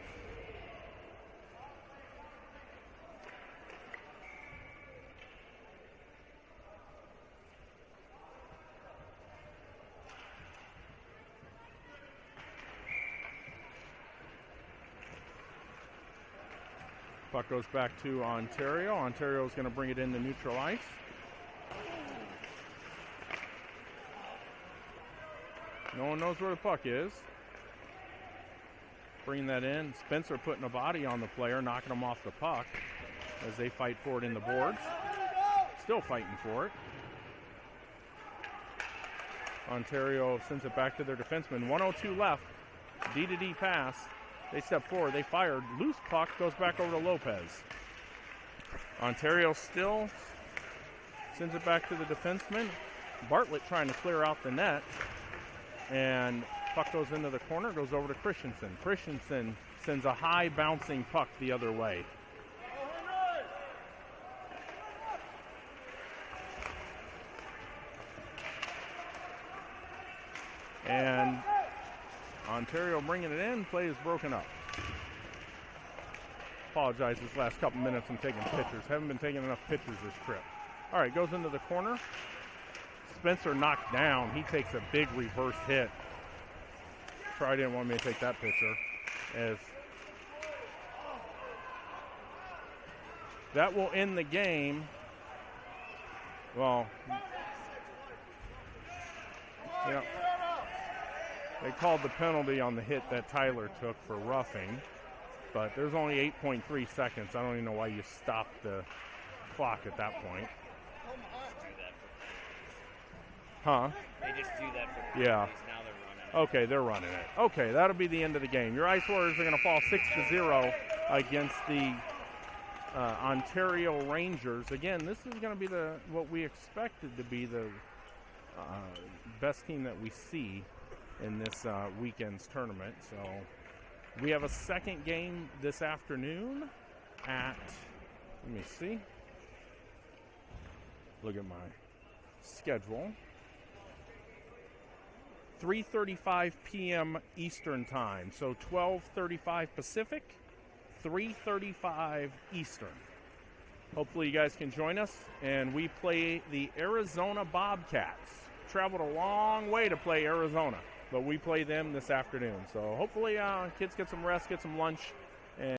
Puck goes back to Ontario. Ontario is going to bring it into neutral ice. No one knows where the puck is. Bringing that in. Spencer putting a body on the player, knocking him off the puck as they fight for it in the boards. Still fighting for it. Ontario sends it back to their defenseman. 1:02 left. D-to-D pass. They step forward. They fired. Loose puck goes back over to Lopez. Ontario still sends it back to the defenseman. Bartlett trying to clear out the net. And puck goes into the corner, goes over to Christensen. Christensen sends a high bouncing puck the other way. And Ontario bringing it in. Play is broken up. Apologize this last couple minutes. I'm taking pictures. Haven't been taking enough pictures this trip. All right, goes into the corner. Spencer knocked down. He takes a big reverse hit. Troy didn't want me to take that picture. As that will end the game. Well, yeah. They called the penalty on the hit that Tyler took for roughing, but there's only 8.3 seconds. I don't even know why you stopped the clock at that point. Huh? They just do that for yeah. Now they're running it. Okay, they're running it. Okay, that'll be the end of the game. Your Ice Warriors are going to fall 6-0 against the Ontario Rangers. Again, this is going to be what we expected to be the best team that we see in this weekend's tournament. So we have a second game this afternoon at, let me see. Look at my schedule. 3:35 p.m. Eastern Time. So 12:35 Pacific, 3:35 Eastern. Hopefully you guys can join us. And we play the Arizona Bobcats. Traveled a long way to play Arizona. But we play them this afternoon. So hopefully kids get some rest, get some lunch,